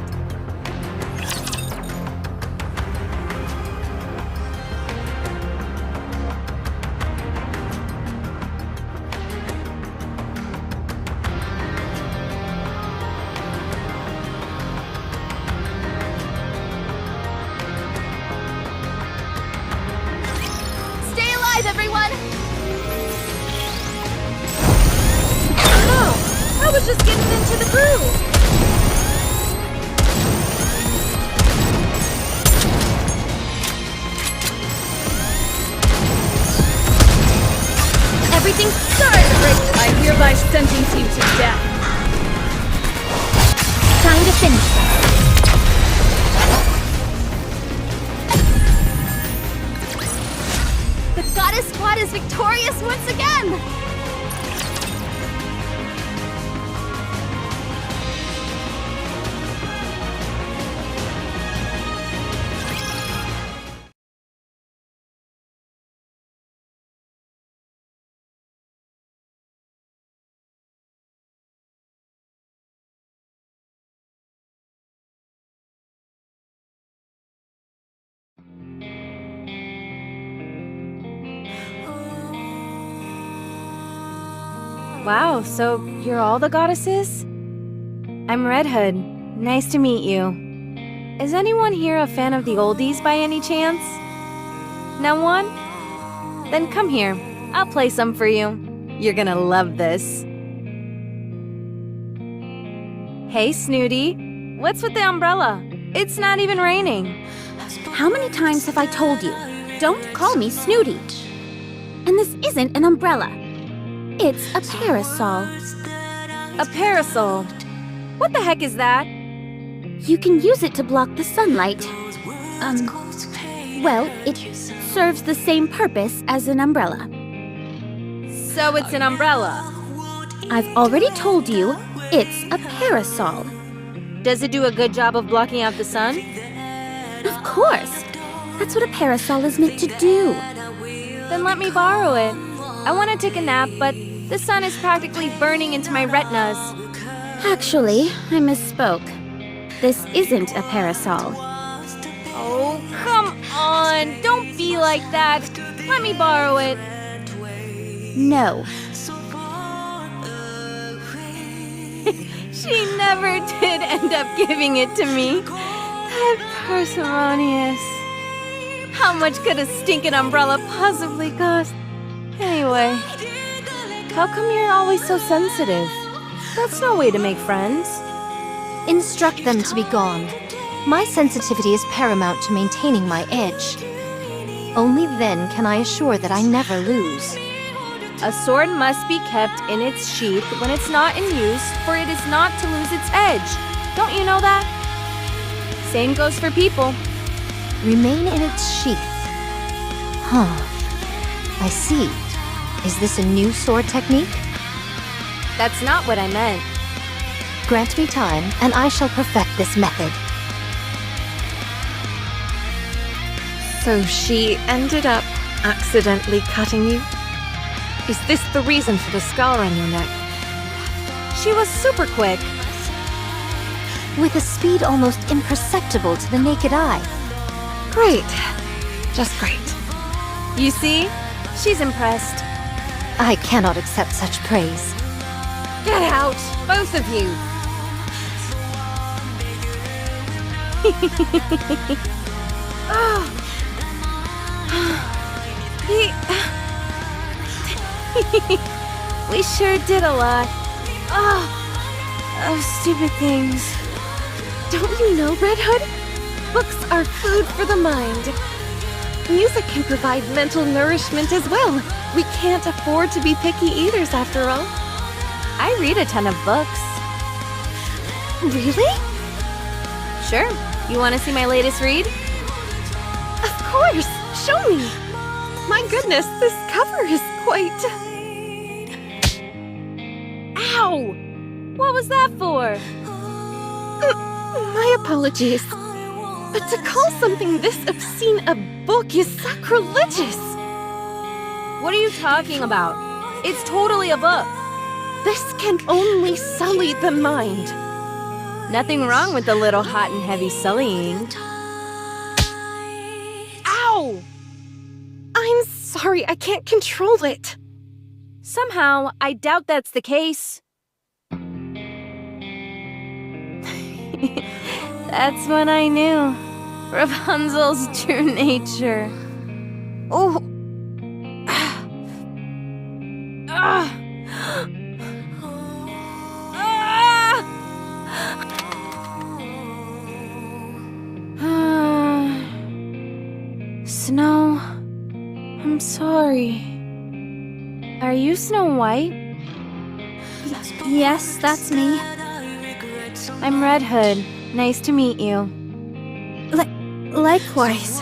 on!
Oh, I was just getting into the groove.
Everything's starting to break.
I hereby sentence you to death.
Time to finish this. The Goddess Squad is victorious once again!
Wow, so you're all the goddesses? I'm Red Hood. Nice to meet you. Is anyone here a fan of the oldies by any chance? No one? Then come here. I'll play some for you. You're gonna love this. Hey, Snooty. What's with the umbrella? It's not even raining.
How many times have I told you? Don't call me Snooty. And this isn't an umbrella. It's a parasol.
A parasol? What the heck is that?
You can use it to block the sunlight. Well, it serves the same purpose as an umbrella.
So it's an umbrella.
I've already told you, it's a parasol.
Does it do a good job of blocking out the sun?
Of course. That's what a parasol is meant to do.
Then let me borrow it. I want to take a nap, but the sun is practically burning into my retinas.
Actually, I misspoke. This isn't a parasol.
Oh, come on. Don't be like that. Let me borrow it.
No.
She never did end up giving it to me. That parsimonious. How much could a stinking umbrella possibly cost? Anyway, how come you're always so sensitive? That's no way to make friends.
Instruct them to be gone. My sensitivity is paramount to maintaining my edge. Only then can I assure that I never lose.
A sword must be kept in its sheath when it's not in use, for it is not to lose its edge. Don't you know that? Same goes for people.
Remain in its sheath. Huh. I see. Is this a new sword technique?
That's not what I meant.
Grant me time, and I shall perfect this method.
So she ended up accidentally cutting you? Is this the reason for the scar on your neck?
She was super quick.
With a speed almost imperceptible to the naked eye.
Great. Just great.
You see? She's impressed.
I cannot accept such praise.
Get out, both of you. We sure did a lot. Of stupid things.
Don't you know, Red Hood? Books are food for the mind. Music can provide mental nourishment as well. We can't afford to be picky eaters after all.
I read a ton of books.
Really?
Sure. You want to see my latest read?
Of course! Show me! My goodness, this cover is quite...
Ow! What was that for?
My apologies. But to call something this obscene a book is sacrilegious.
What are you talking about? It's totally a book.
This can only sully the mind.
Nothing wrong with a little hot and heavy sullying. Ow!
I'm sorry, I can't control it.
Somehow, I doubt that's the case. That's when I knew Rapunzel's true nature. Oh, Snow, I'm sorry. Are you Snow White?
Yes, that's me.
I'm Red Hood. Nice to meet you.
Likewise.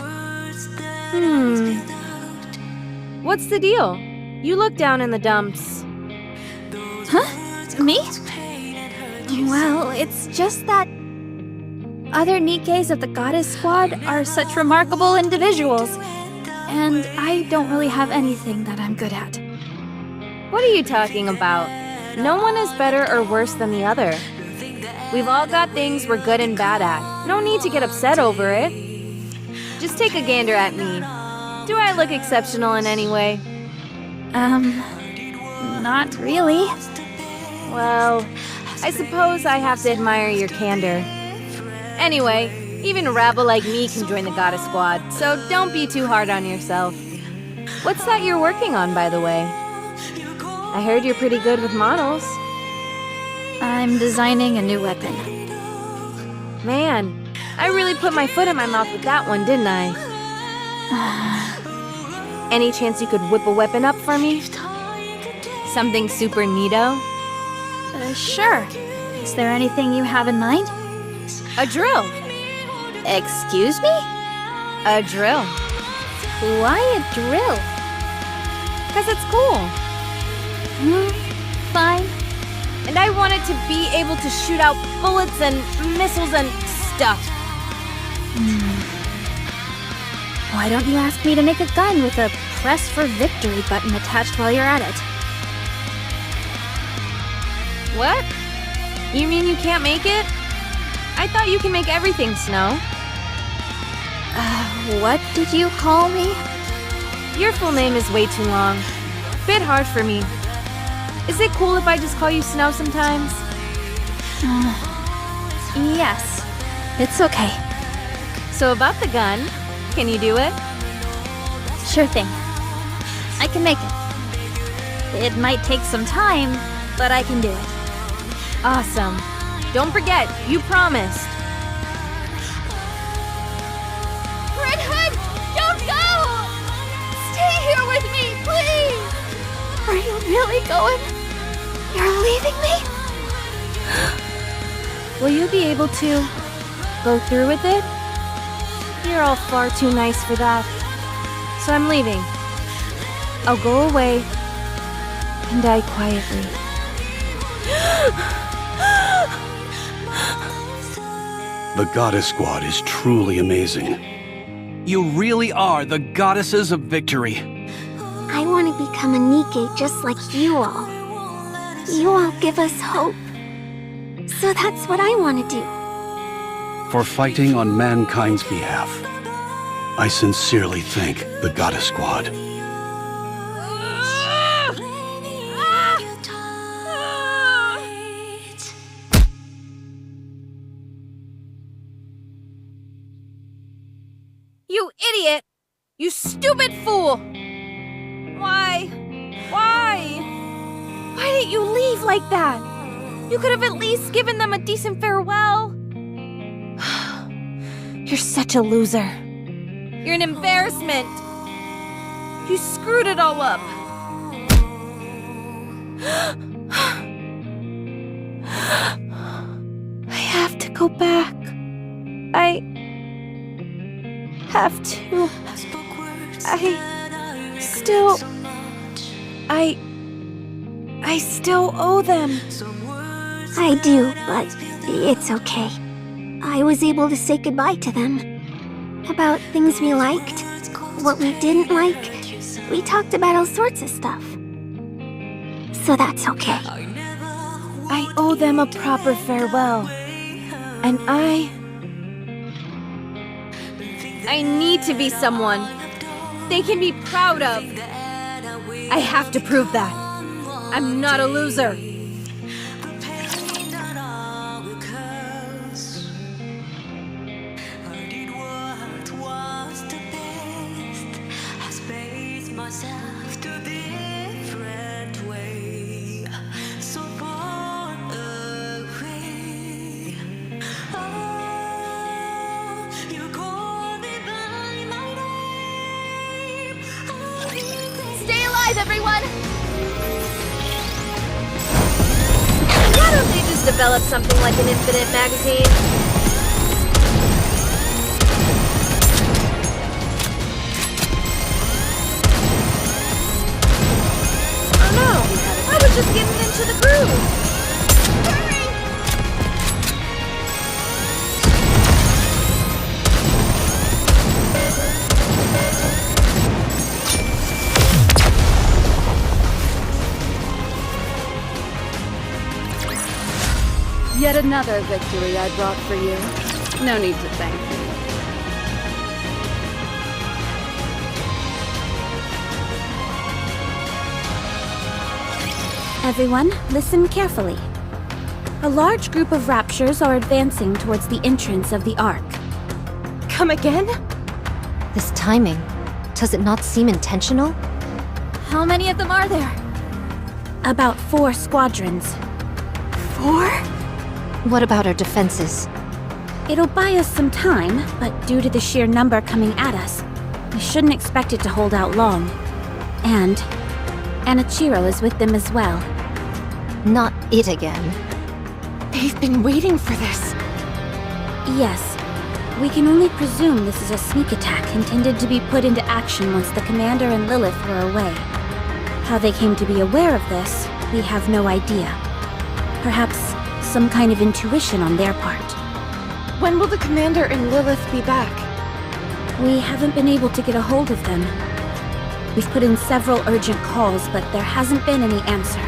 What's the deal? You look down in the dumps.
Huh? Me? Well, it's just that other NIKKEs of the Goddess Squad are such remarkable individuals, and I don't really have anything that I'm good at.
What are you talking about? No one is better or worse than the other. We've all got things we're good and bad at. No need to get upset over it. Just take a gander at me. Do I look exceptional in any way?
Not really.
Well, I suppose I have to admire your candor. Anyway, even a rabble like me can join the Goddess Squad, so don't be too hard on yourself. What's that you're working on, by the way? I heard you're pretty good with models.
I'm designing a new weapon.
Man, I really put my foot in my mouth with that one, didn't I? Any chance you could whip a weapon up for me? Something super neato?
Sure. Is there anything you have in mind?
A drill.
Excuse me?
A drill.
Why a drill?
'Cause it's cool.
Fine.
And I want it to be able to shoot out bullets and missiles and stuff.
Why don't you ask me to make a gun with a press for victory button attached while you're at it?
What? You mean you can't make it? I thought you can make everything, Snow.
What did you call me?
Your full name is way too long. Bit hard for me. Is it cool if I just call you Snow sometimes?
Yes. It's okay.
So about the gun, can you do it?
Sure thing. I can make it. It might take some time, but I can do it.
Awesome. Don't forget, you promised.
Red Hood, don't go! Stay here with me, please! Are you really going? You're leaving me?
Will you be able to go through with it? You're all far too nice for that. So I'm leaving. I'll go away and die quietly.
The Goddess Squad is truly amazing.
You really are the goddesses of victory.
I want to become a NIKKE just like you all. You all give us hope. So that's what I want to do.
For fighting on mankind's behalf, I sincerely thank the Goddess Squad.
You idiot! You stupid fool! Why? Why didn't you leave like that? You could have at least given them a decent farewell. You're such a loser. You're an embarrassment. You screwed it all up. I have to go back. I have to. I still owe them.
I do, but it's okay. I was able to say goodbye to them. About things we liked, what we didn't like. We talked about all sorts of stuff. So that's okay.
I owe them a proper farewell. And I need to be someone they can be proud of. I have to prove that. I'm not a loser.
everyone!
Why don't they just develop something like an infinite magazine? Oh no, I was just getting into the groove.
Yet another victory I brought for you. No need to thank me.
Everyone, listen carefully. A large group of raptures are advancing towards the entrance of the Ark.
Come again?
This timing, does it not seem intentional?
How many of them are there?
About 4 squadrons.
4?
What about our defenses?
It'll buy us some time, but due to the sheer number coming at us, we shouldn't expect it to hold out long. And Anichiro is with them as well.
Not it again.
They've been waiting for this.
Yes. We can only presume this is a sneak attack intended to be put into action once the Commander and Lilith were away. How they came to be aware of this, we have no idea. Perhaps some kind of intuition on their part.
When will the Commander and Lilith be back?
We haven't been able to get a hold of them. We've put in several urgent calls, but there hasn't been any answer.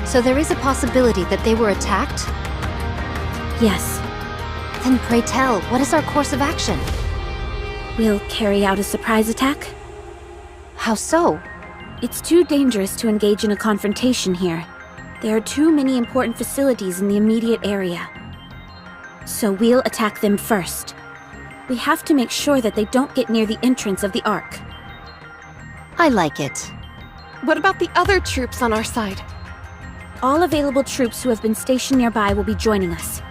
So there is a possibility that they were attacked?
Yes.
Then pray tell, what is our course of action?
We'll carry out a surprise attack.
How so?
It's too dangerous to engage in a confrontation here. There are too many important facilities in the immediate area. So we'll attack them first. We have to make sure that they don't get near the entrance of the Ark.
I like it.
What about the other troops on our side?
All available troops who have been stationed nearby will be joining us.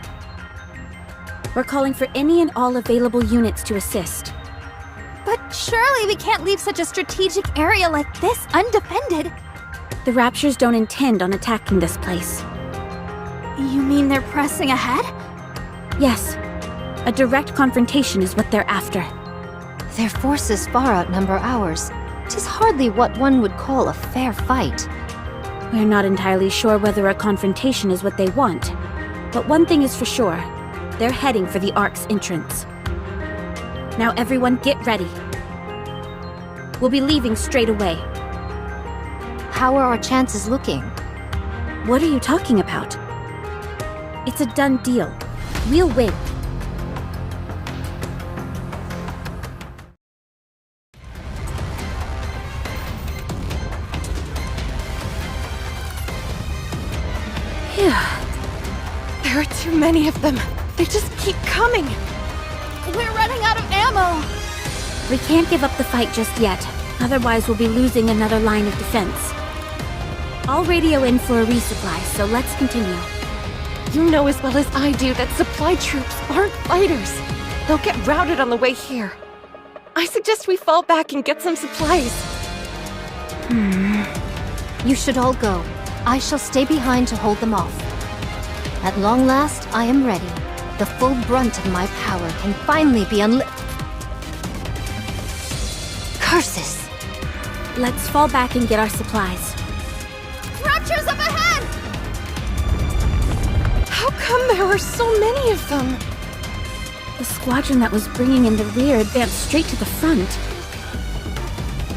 We're calling for any and all available units to assist.
But surely we can't leave such a strategic area like this undefended.
The Raptures don't intend on attacking this place.
You mean they're pressing ahead?
Yes. A direct confrontation is what they're after.
Their forces far outnumber ours. 'Tis hardly what one would call a fair fight.
We're not entirely sure whether a confrontation is what they want. But one thing is for sure. They're heading for the Ark's entrance. Now everyone get ready. We'll be leaving straight away.
How are our chances looking?
What are you talking about? It's a done deal. We'll win.
Phew. There are too many of them. They just keep coming.
We're running out of ammo!
We can't give up the fight just yet. Otherwise, we'll be losing another line of defense. I'll radio in for a resupply, so let's continue.
You know as well as I do that supply troops aren't fighters. They'll get routed on the way here. I suggest we fall back and get some supplies.
You should all go. I shall stay behind to hold them off. At long last, I am ready. The full brunt of my power can finally be Curses!
Let's fall back and get our supplies.
Raptures up ahead!
How come there are so many of them?
The squadron that was bringing in the rear advanced straight to the front.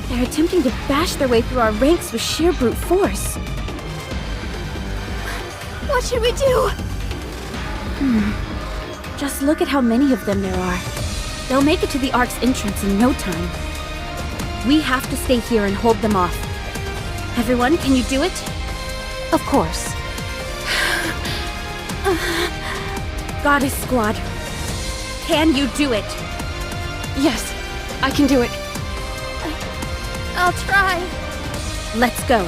They're attempting to bash their way through our ranks with sheer brute force.
What should we do?
Just look at how many of them there are. They'll make it to the Ark's entrance in no time. We have to stay here and hold them off. Everyone, can you do it?
Of course.
Goddess Squad, can you do it?
Yes, I can do it.
I'll try.
Let's go.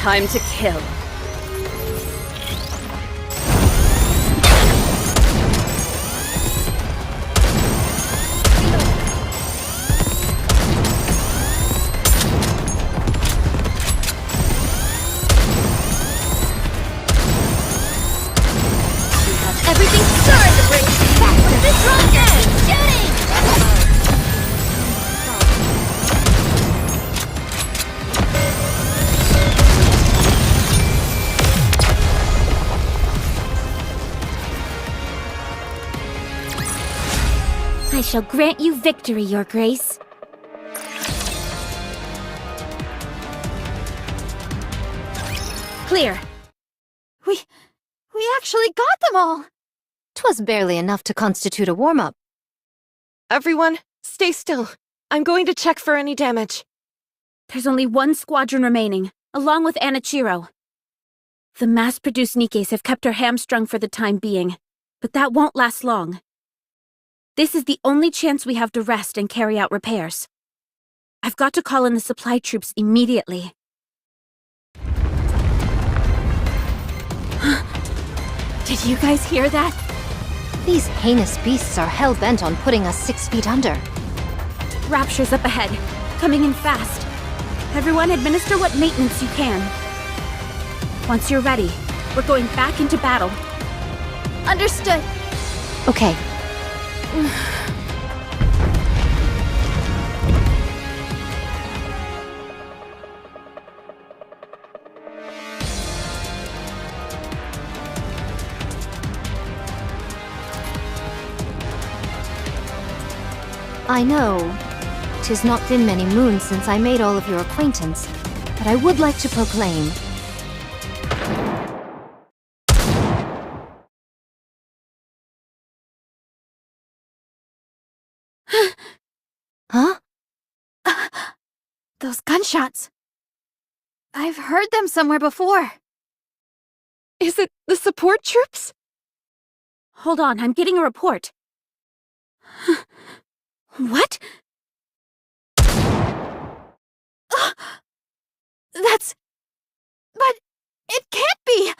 Time to kill.
Everything's starting to break back to the drum end! Shooting!
I shall grant you victory, Your Grace. Clear.
We actually got them all!
'Twas barely enough to constitute a warm-up.
Everyone, stay still. I'm going to check for any damage.
There's only one squadron remaining, along with Anichiro. The mass-produced Nikkes have kept her hamstrung for the time being, but that won't last long. This is the only chance we have to rest and carry out repairs. I've got to call in the supply troops immediately.
Did you guys hear that?
These heinous beasts are hell-bent on putting us 6 feet under.
Rapture's up ahead, coming in fast. Everyone administer what maintenance you can. Once you're ready, we're going back into battle.
Understood.
Okay. I know, 'tis not been many moons since I made all of your acquaintance, but I would like to proclaim. Huh?
Those gunshots. I've heard them somewhere before.
Is it the support troops?
Hold on, I'm getting a report. What?
But it can't be!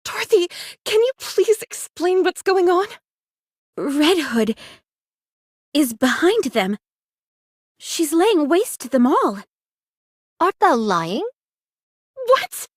Dorothy, can you please explain what's going on?
Red Hood is behind them. She's laying waste to them all.
Art thou lying?
What?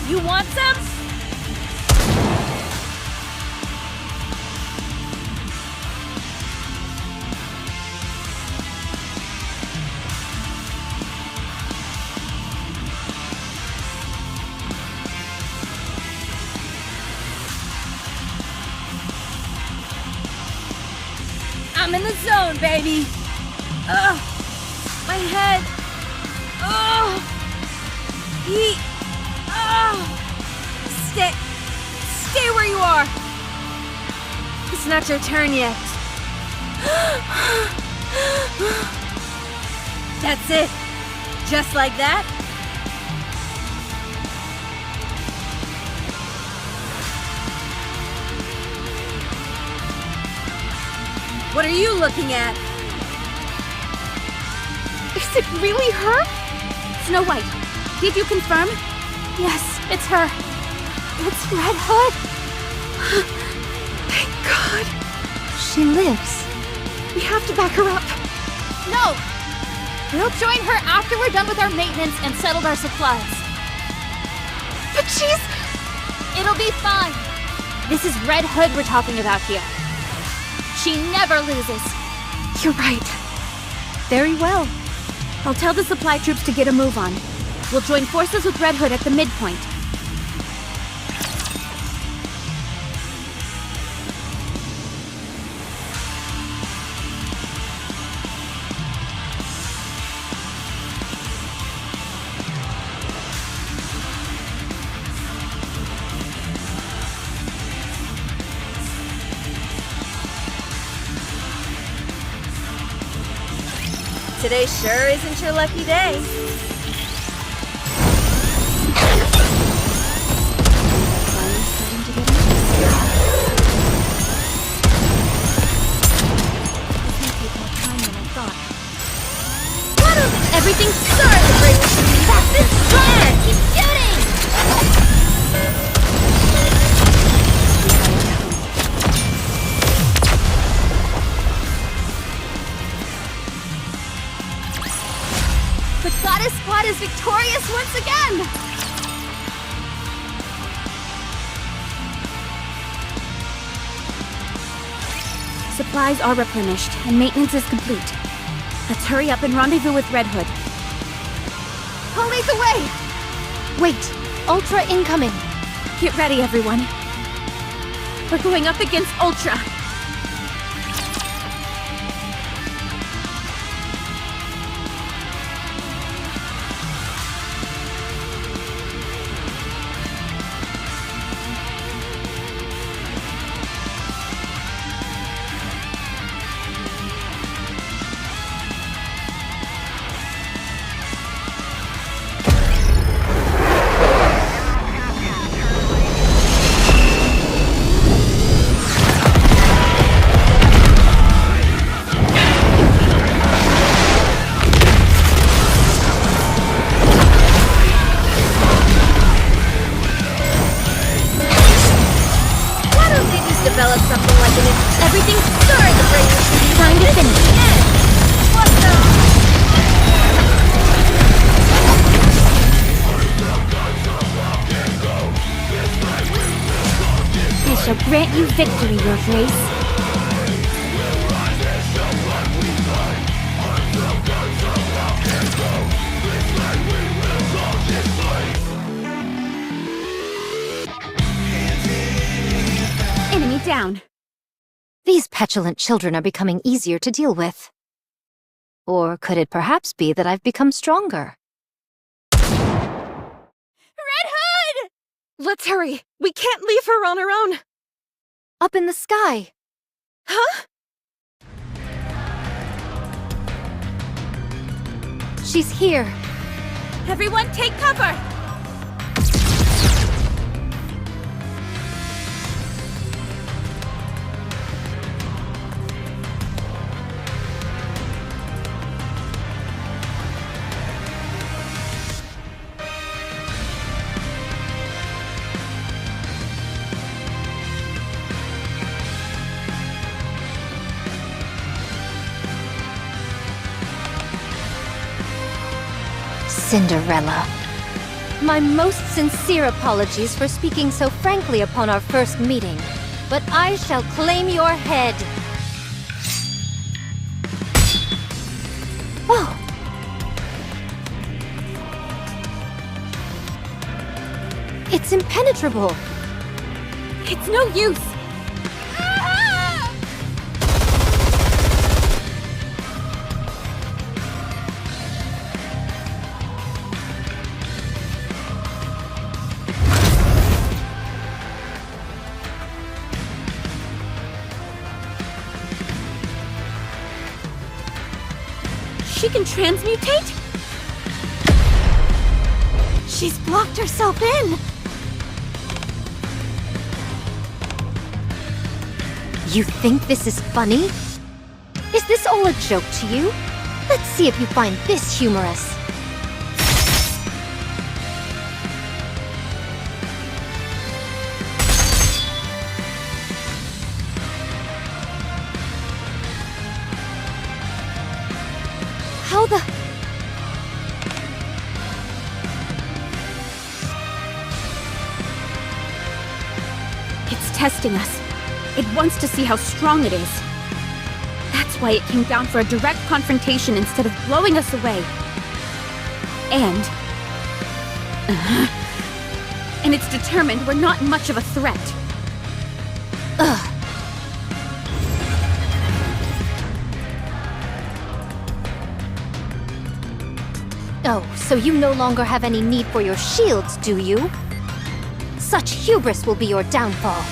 You want some? I'm in the zone, baby. Ugh, my head. Ugh, heat. Stay where you are. It's not your turn yet. That's it. Just like that. What are you looking at?
Is it really her?
Snow White, did you confirm?
Yes, it's her. It's Red Hood.
Thank God.
She lives.
We have to back her up.
No! We'll join her after we're done with our maintenance and settled our supplies.
But she's...
It'll be fine. This is Red Hood we're talking about here. She never loses.
You're right.
Very well.
I'll tell the supply troops to get a move on. We'll join forces with Red Hood at the midpoint.
Today sure isn't your lucky day.
Everything's starting to bring us to me. That's this plan! Keep shooting! The Goddess Squad is victorious once again!
Supplies are replenished, and maintenance is complete. Let's hurry up and rendezvous with Red Hood.
I'll lead the way! Wait, Ultra incoming!
Get ready, everyone. We're going up against Ultra.
Develop something like an... Everything's starting to bring us to the
Time to finish.
What the...
I shall grant you victory, Your Grace. Enemy down.
These petulant children are becoming easier to deal with. Or could it perhaps be that I've become stronger?
Red Hood! Let's hurry. We can't leave her on her own.
Up in the sky.
Huh?
She's here.
Everyone take cover!
Cinderella. My most sincere apologies for speaking so frankly upon our first meeting, but I shall claim your head. Oh! It's impenetrable!
It's no use! She can transmutate?
She's blocked herself in!
You think this is funny? Is this all a joke to you? Let's see if you find this humorous. How the...
It's testing us. It wants to see how strong it is. That's why it came down for a direct confrontation instead of blowing us away. And it's determined we're not much of a threat.
Ugh. Oh, so you no longer have any need for your shields, do you? Such hubris will be your downfall.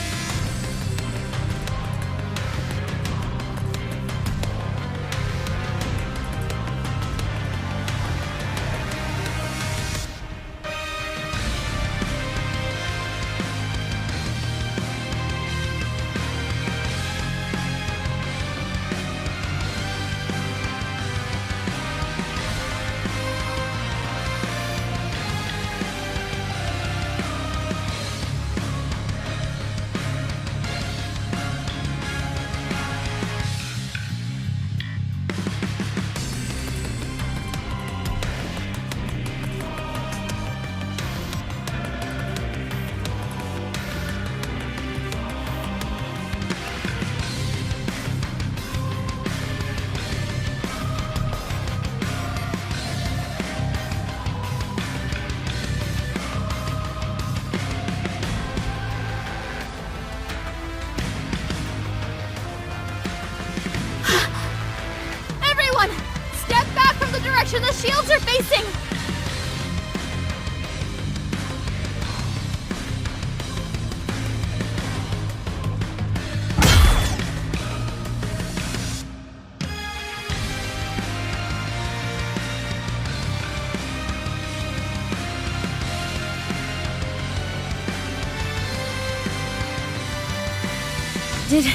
Did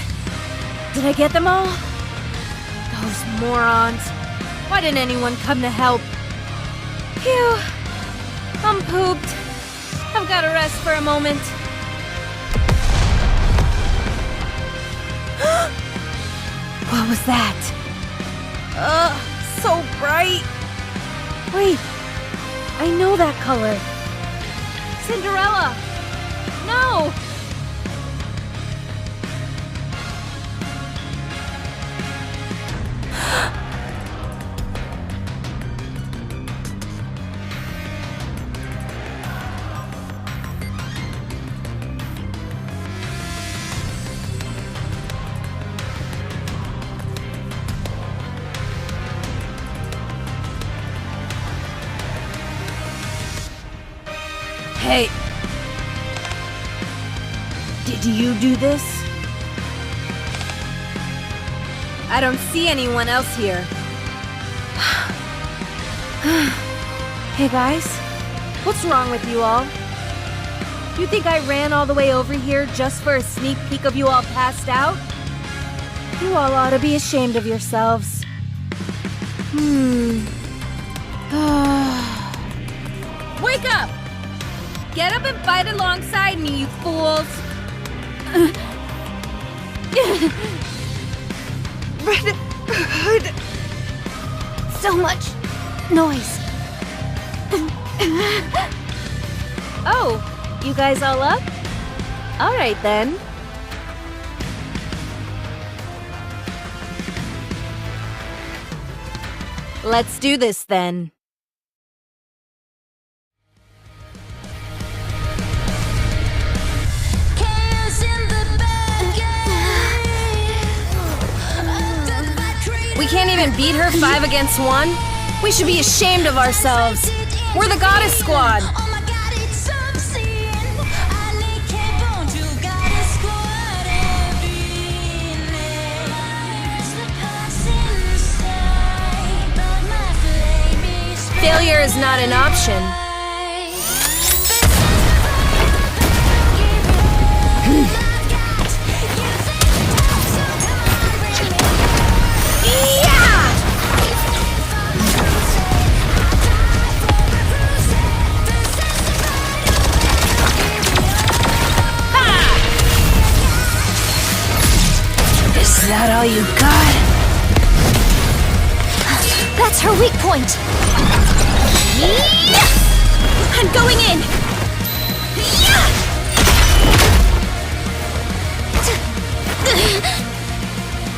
I get them all? Those morons. Why didn't anyone come to help? Phew. I'm pooped. I've got to rest for a moment. What was that? So bright. Wait, I know that color. Cinderella! No! Hey. Did you do this? I don't see anyone else here. Hey guys, what's wrong with you all? You think I ran all the way over here just for a sneak peek of you all passed out? You all ought to be ashamed of yourselves. Wake up! Get up and fight alongside me, you fools!
Red Hood. So much noise.
Oh, you guys all up? All right then. Let's do this then. We can't even beat her 5 against 1? We should be ashamed of ourselves. We're the Goddess Squad. Failure is not an option.
Is that all you got? That's her weak point.
I'm going in!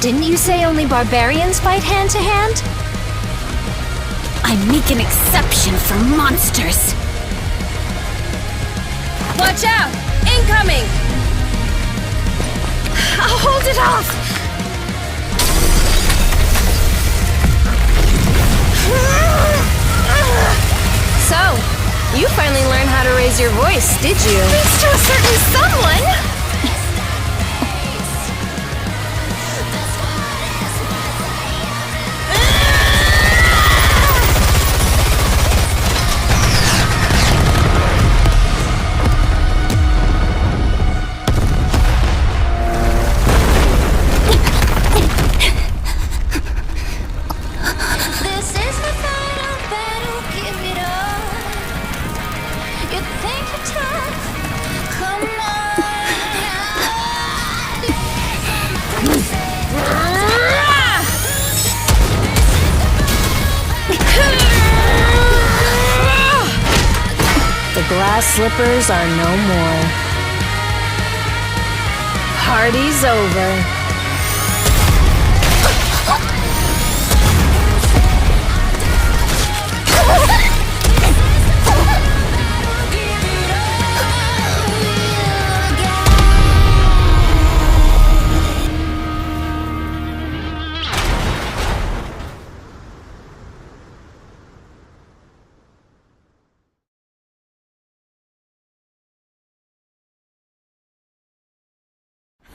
Didn't you say only barbarians fight hand to hand?
I make an exception for monsters.
Watch out! Incoming!
I'll hold it off!
So, you finally learned how to raise your voice, did you?
Thanks to a certain someone!
Glass slippers are no more. Party's over.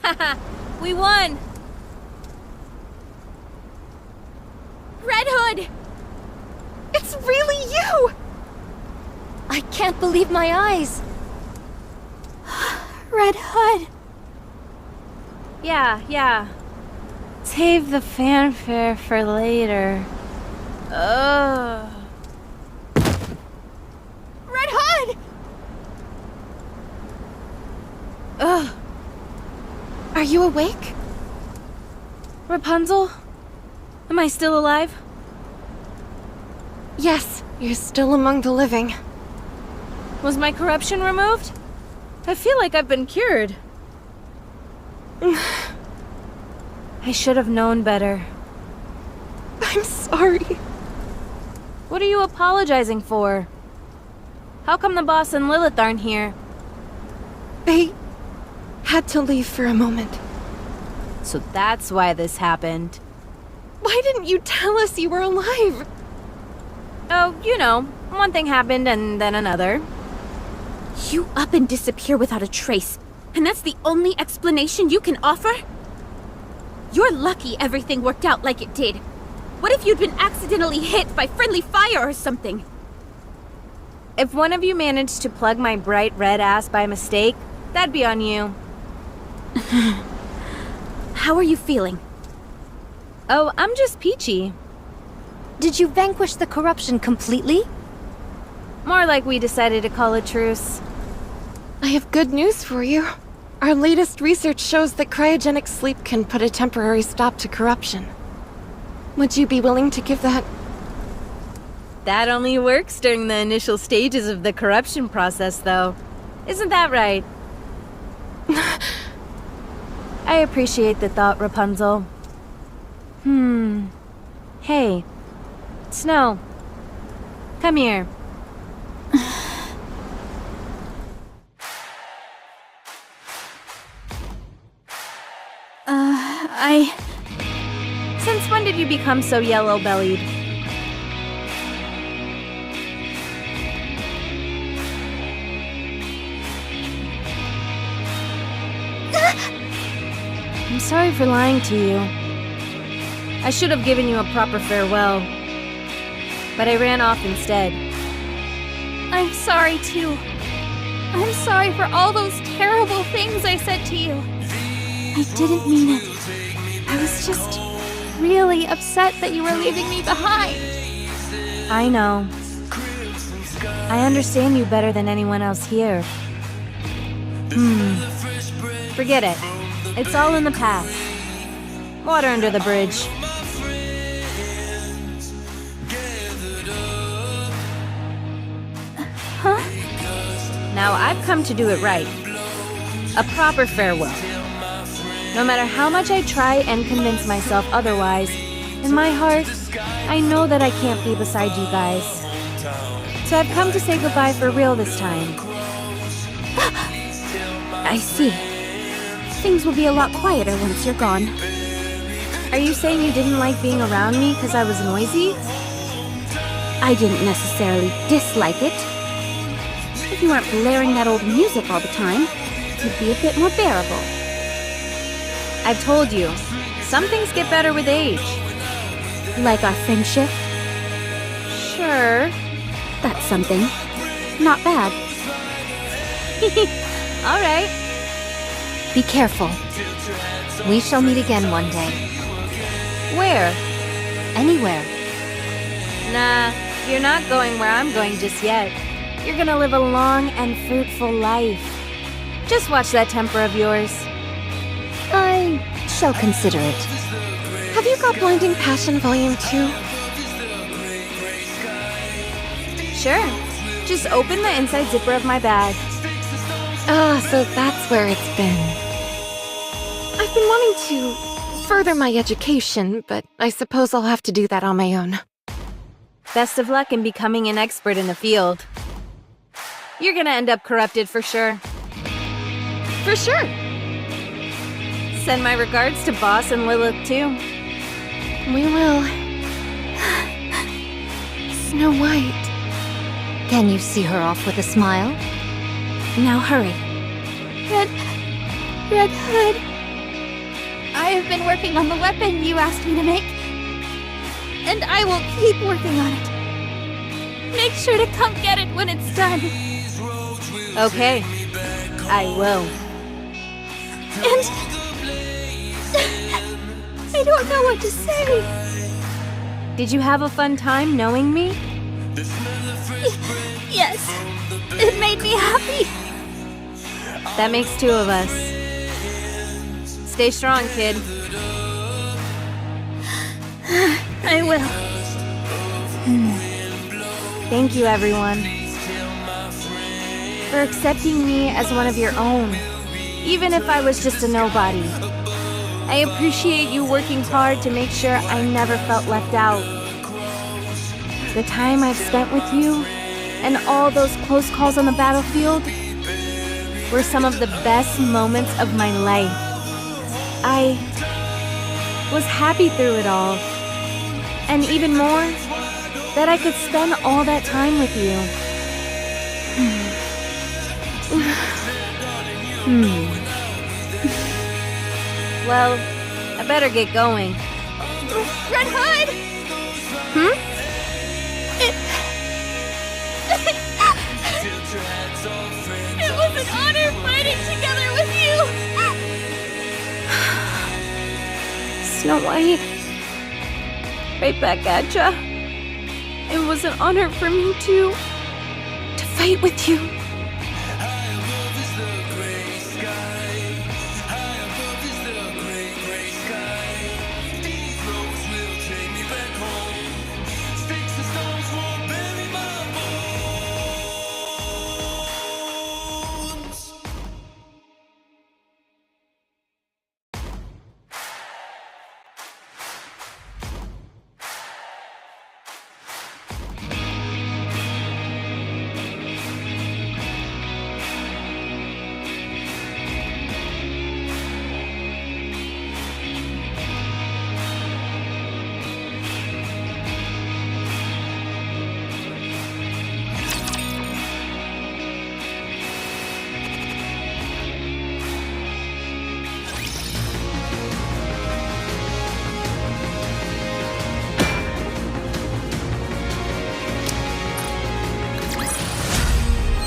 Haha, we won!
Red Hood! It's really you!
I can't believe my eyes.
Red Hood.
Yeah. Save the fanfare for later. Ugh.
Red Hood!
Ugh.
Are you awake?
Rapunzel? Am I still alive?
Yes, you're still among the living.
Was my corruption removed? I feel like I've been cured. I should have known better.
I'm sorry.
What are you apologizing for? How come the boss and Lilith aren't here?
They had to leave for a moment.
So that's why this happened.
Why didn't you tell us you were alive?
Oh, you know, one thing happened and then another.
You up and disappear without a trace, and that's the only explanation you can offer? You're lucky everything worked out like it did. What if you'd been accidentally hit by friendly fire or something?
If one of you managed to plug my bright red ass by mistake, that'd be on you.
How are you feeling?
Oh, I'm just peachy.
Did you vanquish the corruption completely?
More like we decided to call a truce.
I have good news for you. Our latest research shows that cryogenic sleep can put a temporary stop to corruption. Would you be willing to give that?
That only works during the initial stages of the corruption process, though. Isn't that right? I appreciate the thought, Rapunzel. Hey, Snow. Come here. Since when did you become so yellow-bellied? I'm sorry for lying to you. I should have given you a proper farewell, but I ran off instead.
I'm sorry, too. I'm sorry for all those terrible things I said to you. I didn't mean it. I was just really upset that you were leaving me behind.
I know. I understand you better than anyone else here. Forget it. It's all in the past. Water under the bridge.
Huh?
Now I've come to do it right. A proper farewell. No matter how much I try and convince myself otherwise, in my heart, I know that I can't be beside you guys. So I've come to say goodbye for real this time.
I see. Things will be a lot quieter once you're gone.
Are you saying you didn't like being around me because I was noisy?
I didn't necessarily dislike it. If you weren't blaring that old music all the time, it'd be a bit more bearable.
I've told you, some things get better with age.
Like our friendship?
Sure.
That's something. Not bad.
All right.
Be careful. We shall meet again one day.
Where?
Anywhere.
Nah, you're not going where I'm going just yet. You're gonna live a long and fruitful life. Just watch that temper of yours.
I shall consider it.
Have you got Blinding Passion Volume 2?
Sure. Just open the inside zipper of my bag.
Ah, so that's where it's been. I've been wanting to further my education, but I suppose I'll have to do that on my own.
Best of luck in becoming an expert in the field. You're gonna end up corrupted for sure.
For sure.
Send my regards to Boss and Lilith too.
We will. Snow White.
Can you see her off with a smile?
Now hurry.
Red Hood. I have been working on the weapon you asked me to make. And I will keep working on it. Make sure to come get it when it's done.
Okay. I will.
I don't know what to say.
Did you have a fun time knowing me?
Yes, it made me happy.
That makes two of us. Stay strong, kid.
I will.
Thank you, everyone, for accepting me as one of your own, even if I was just a nobody. I appreciate you working hard to make sure I never felt left out. The time I've spent with you and all those close calls on the battlefield were some of the best moments of my life. I was happy through it all, and even more, that I could spend all that time with you. Well, I better get going.
Red Hood! It was an honor fighting together with you!
Snow White, right back at ya. It was an honor for me to fight with you.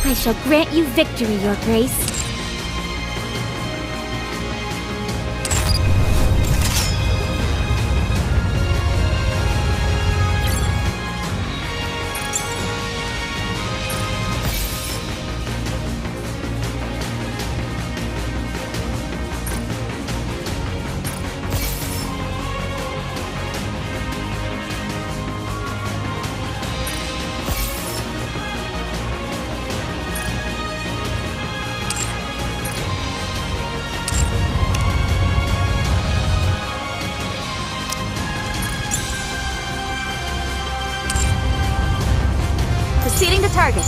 I shall grant you victory, Your Grace.
Proceeding to target.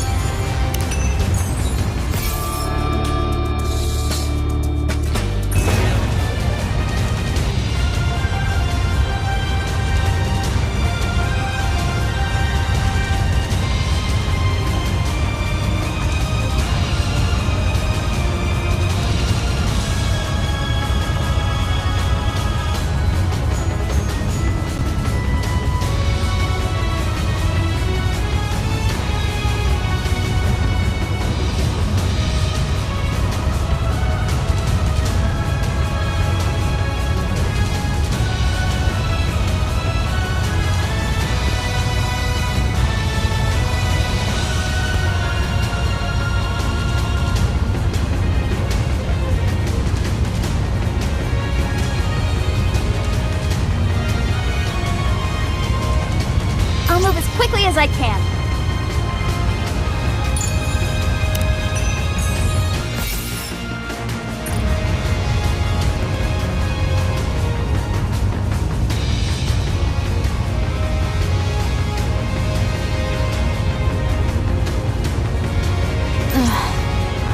I'll move as quickly as I can.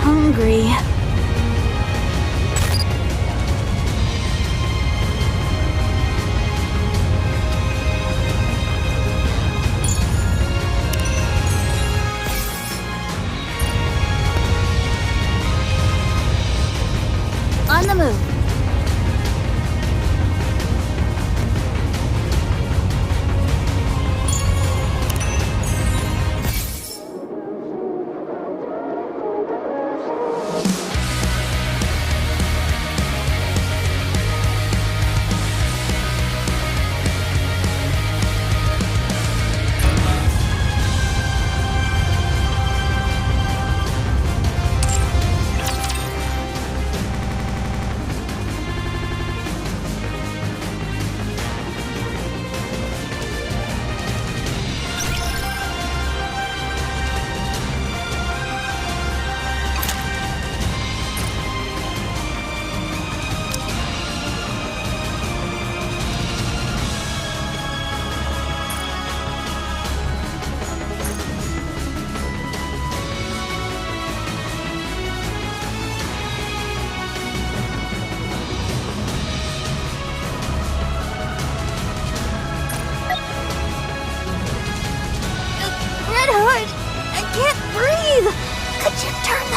Hungry. On the move.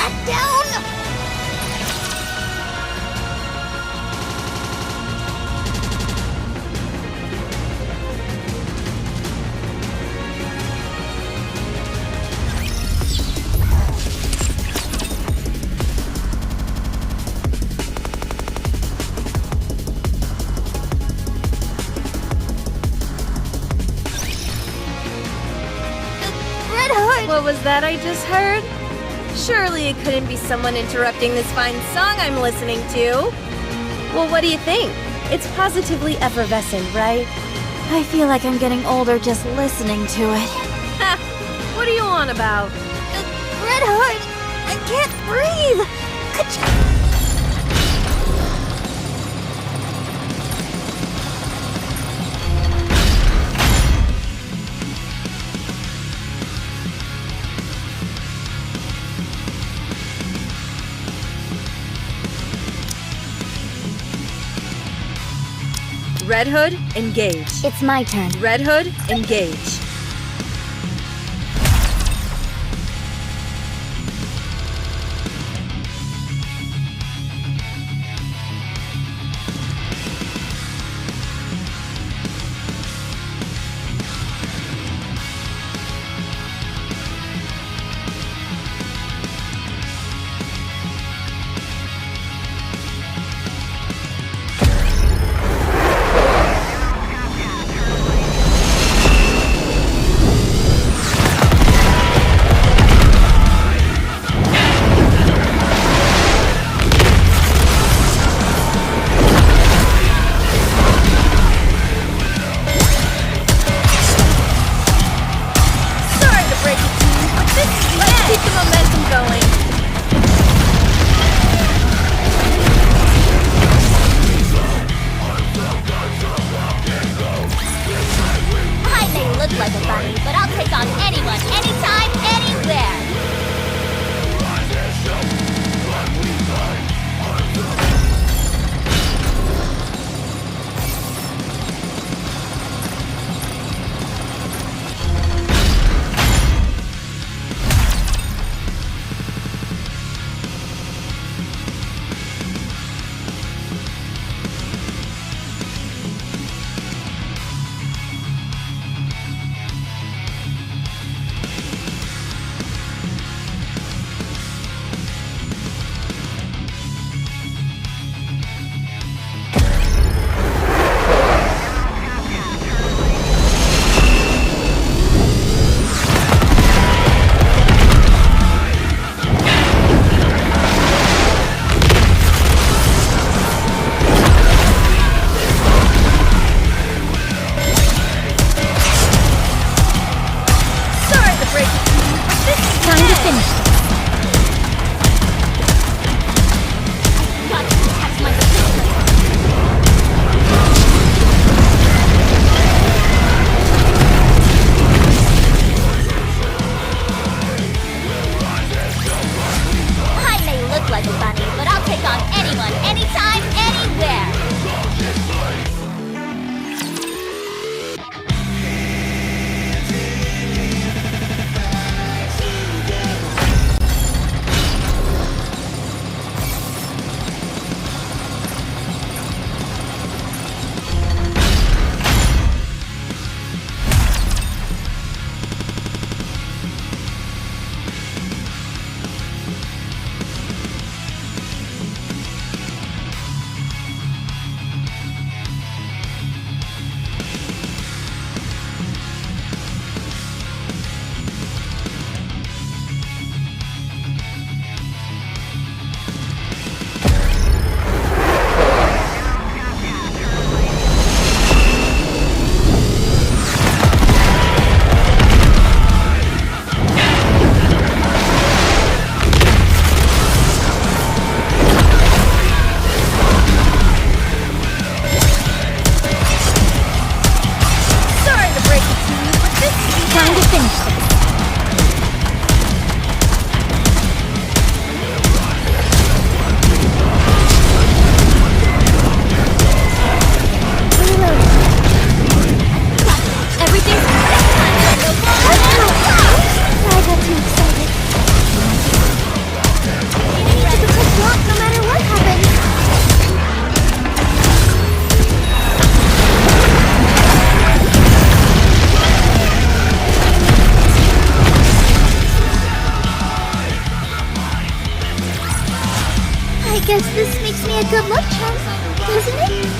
back down!
What was that I just heard? Surely it couldn't be someone interrupting this fine song I'm listening to. Well, what do you think? It's positively effervescent, right?
I feel like I'm getting older just listening to it.
Ha! What are you on about?
Red Hood! I can't breathe!
Red Hood, engage.
It's my turn.
Red Hood, engage.
I guess this makes me a good luck charm, doesn't it?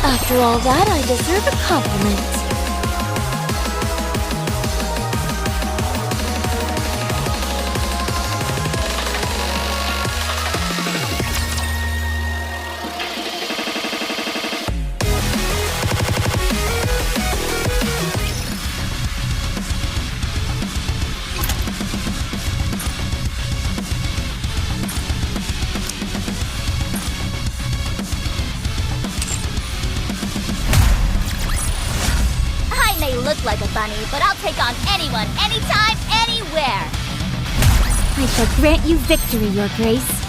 After all that, I deserve a compliment.
Look like a bunny, but I'll take on anyone, anytime, anywhere!
I shall grant you victory, Your Grace.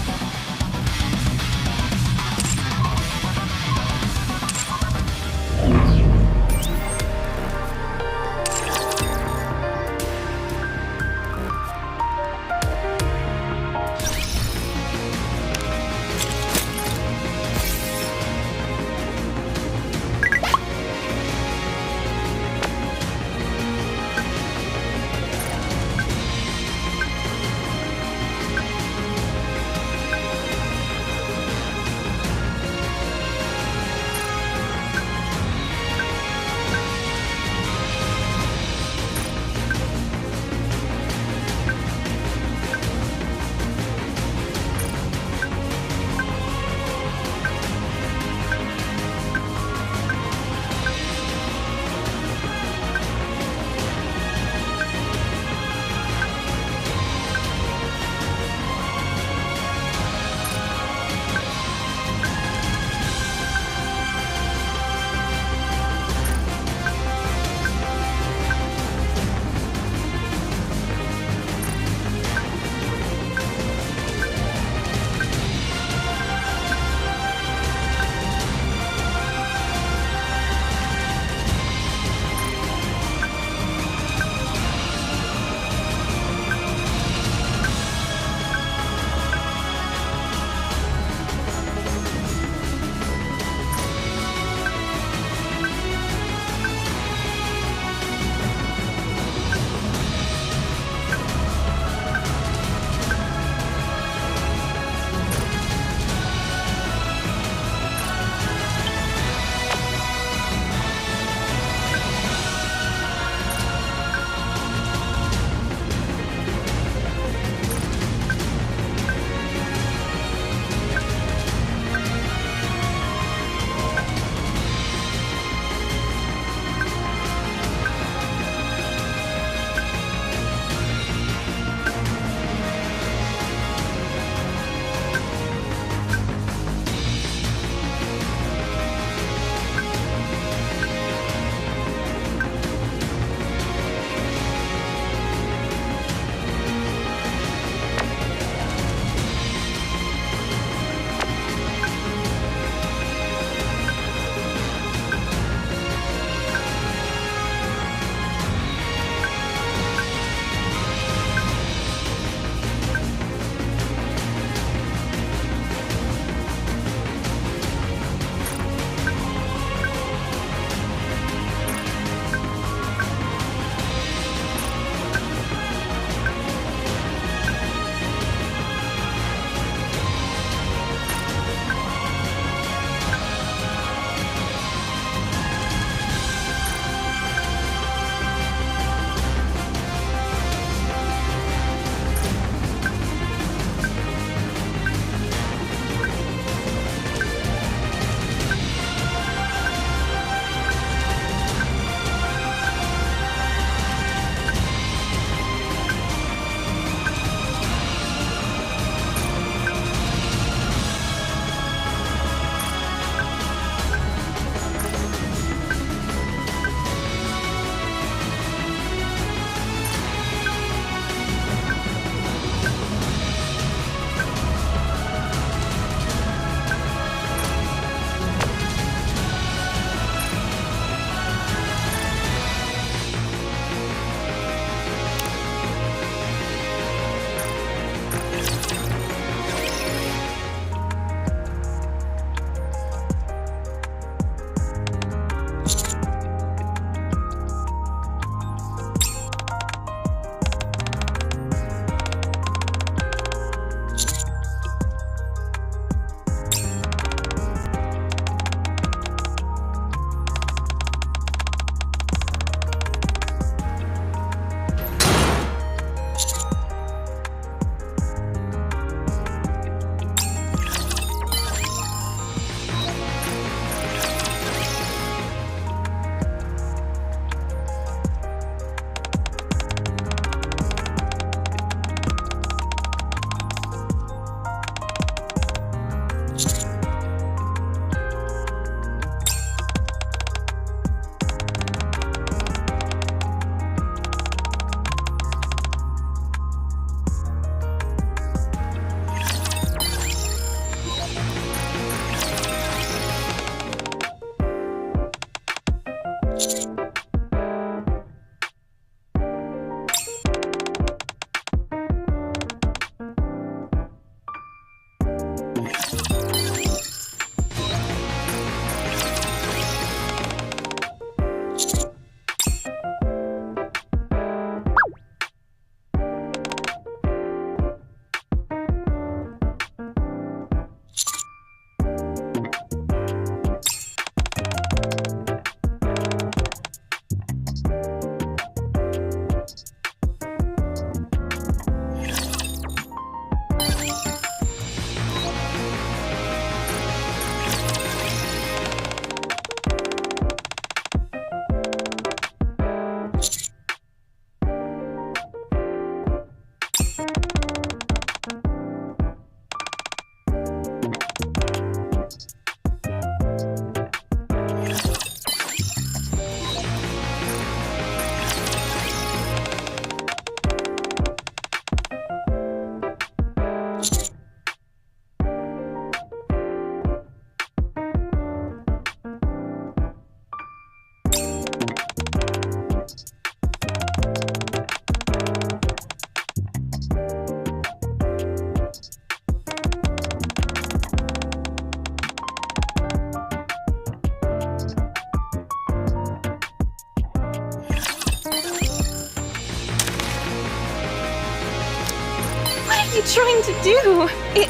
trying to do? It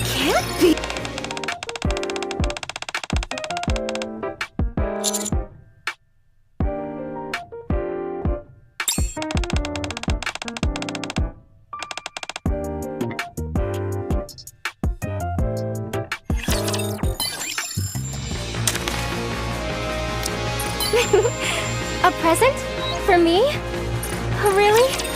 can't be.
A present? For me? Really?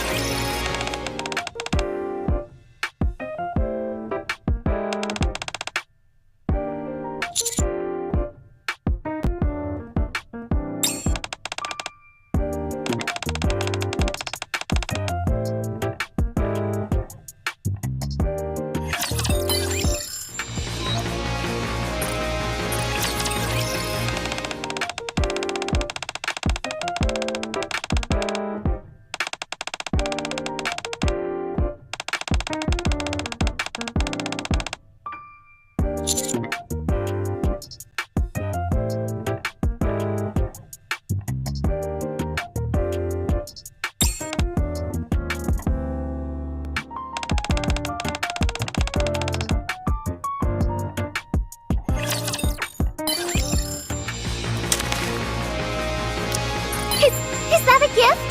Is that a gift?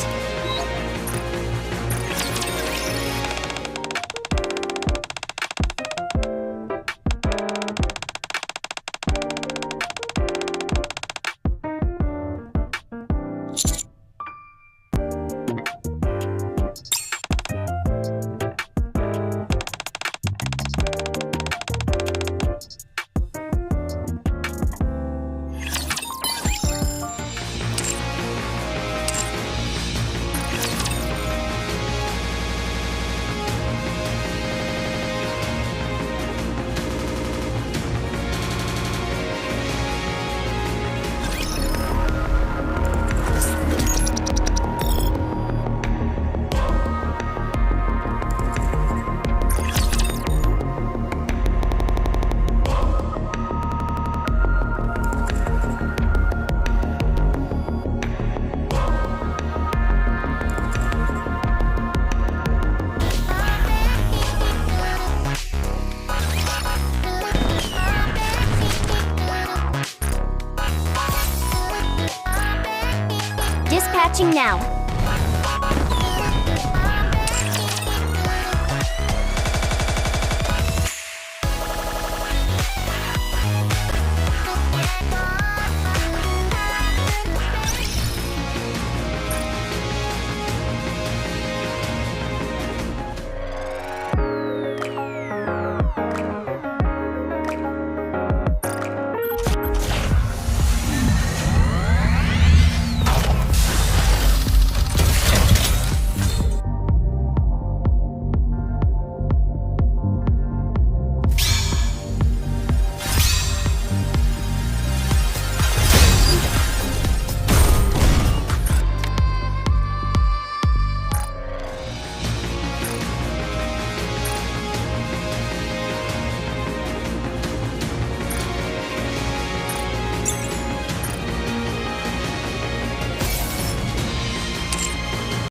Dispatching now.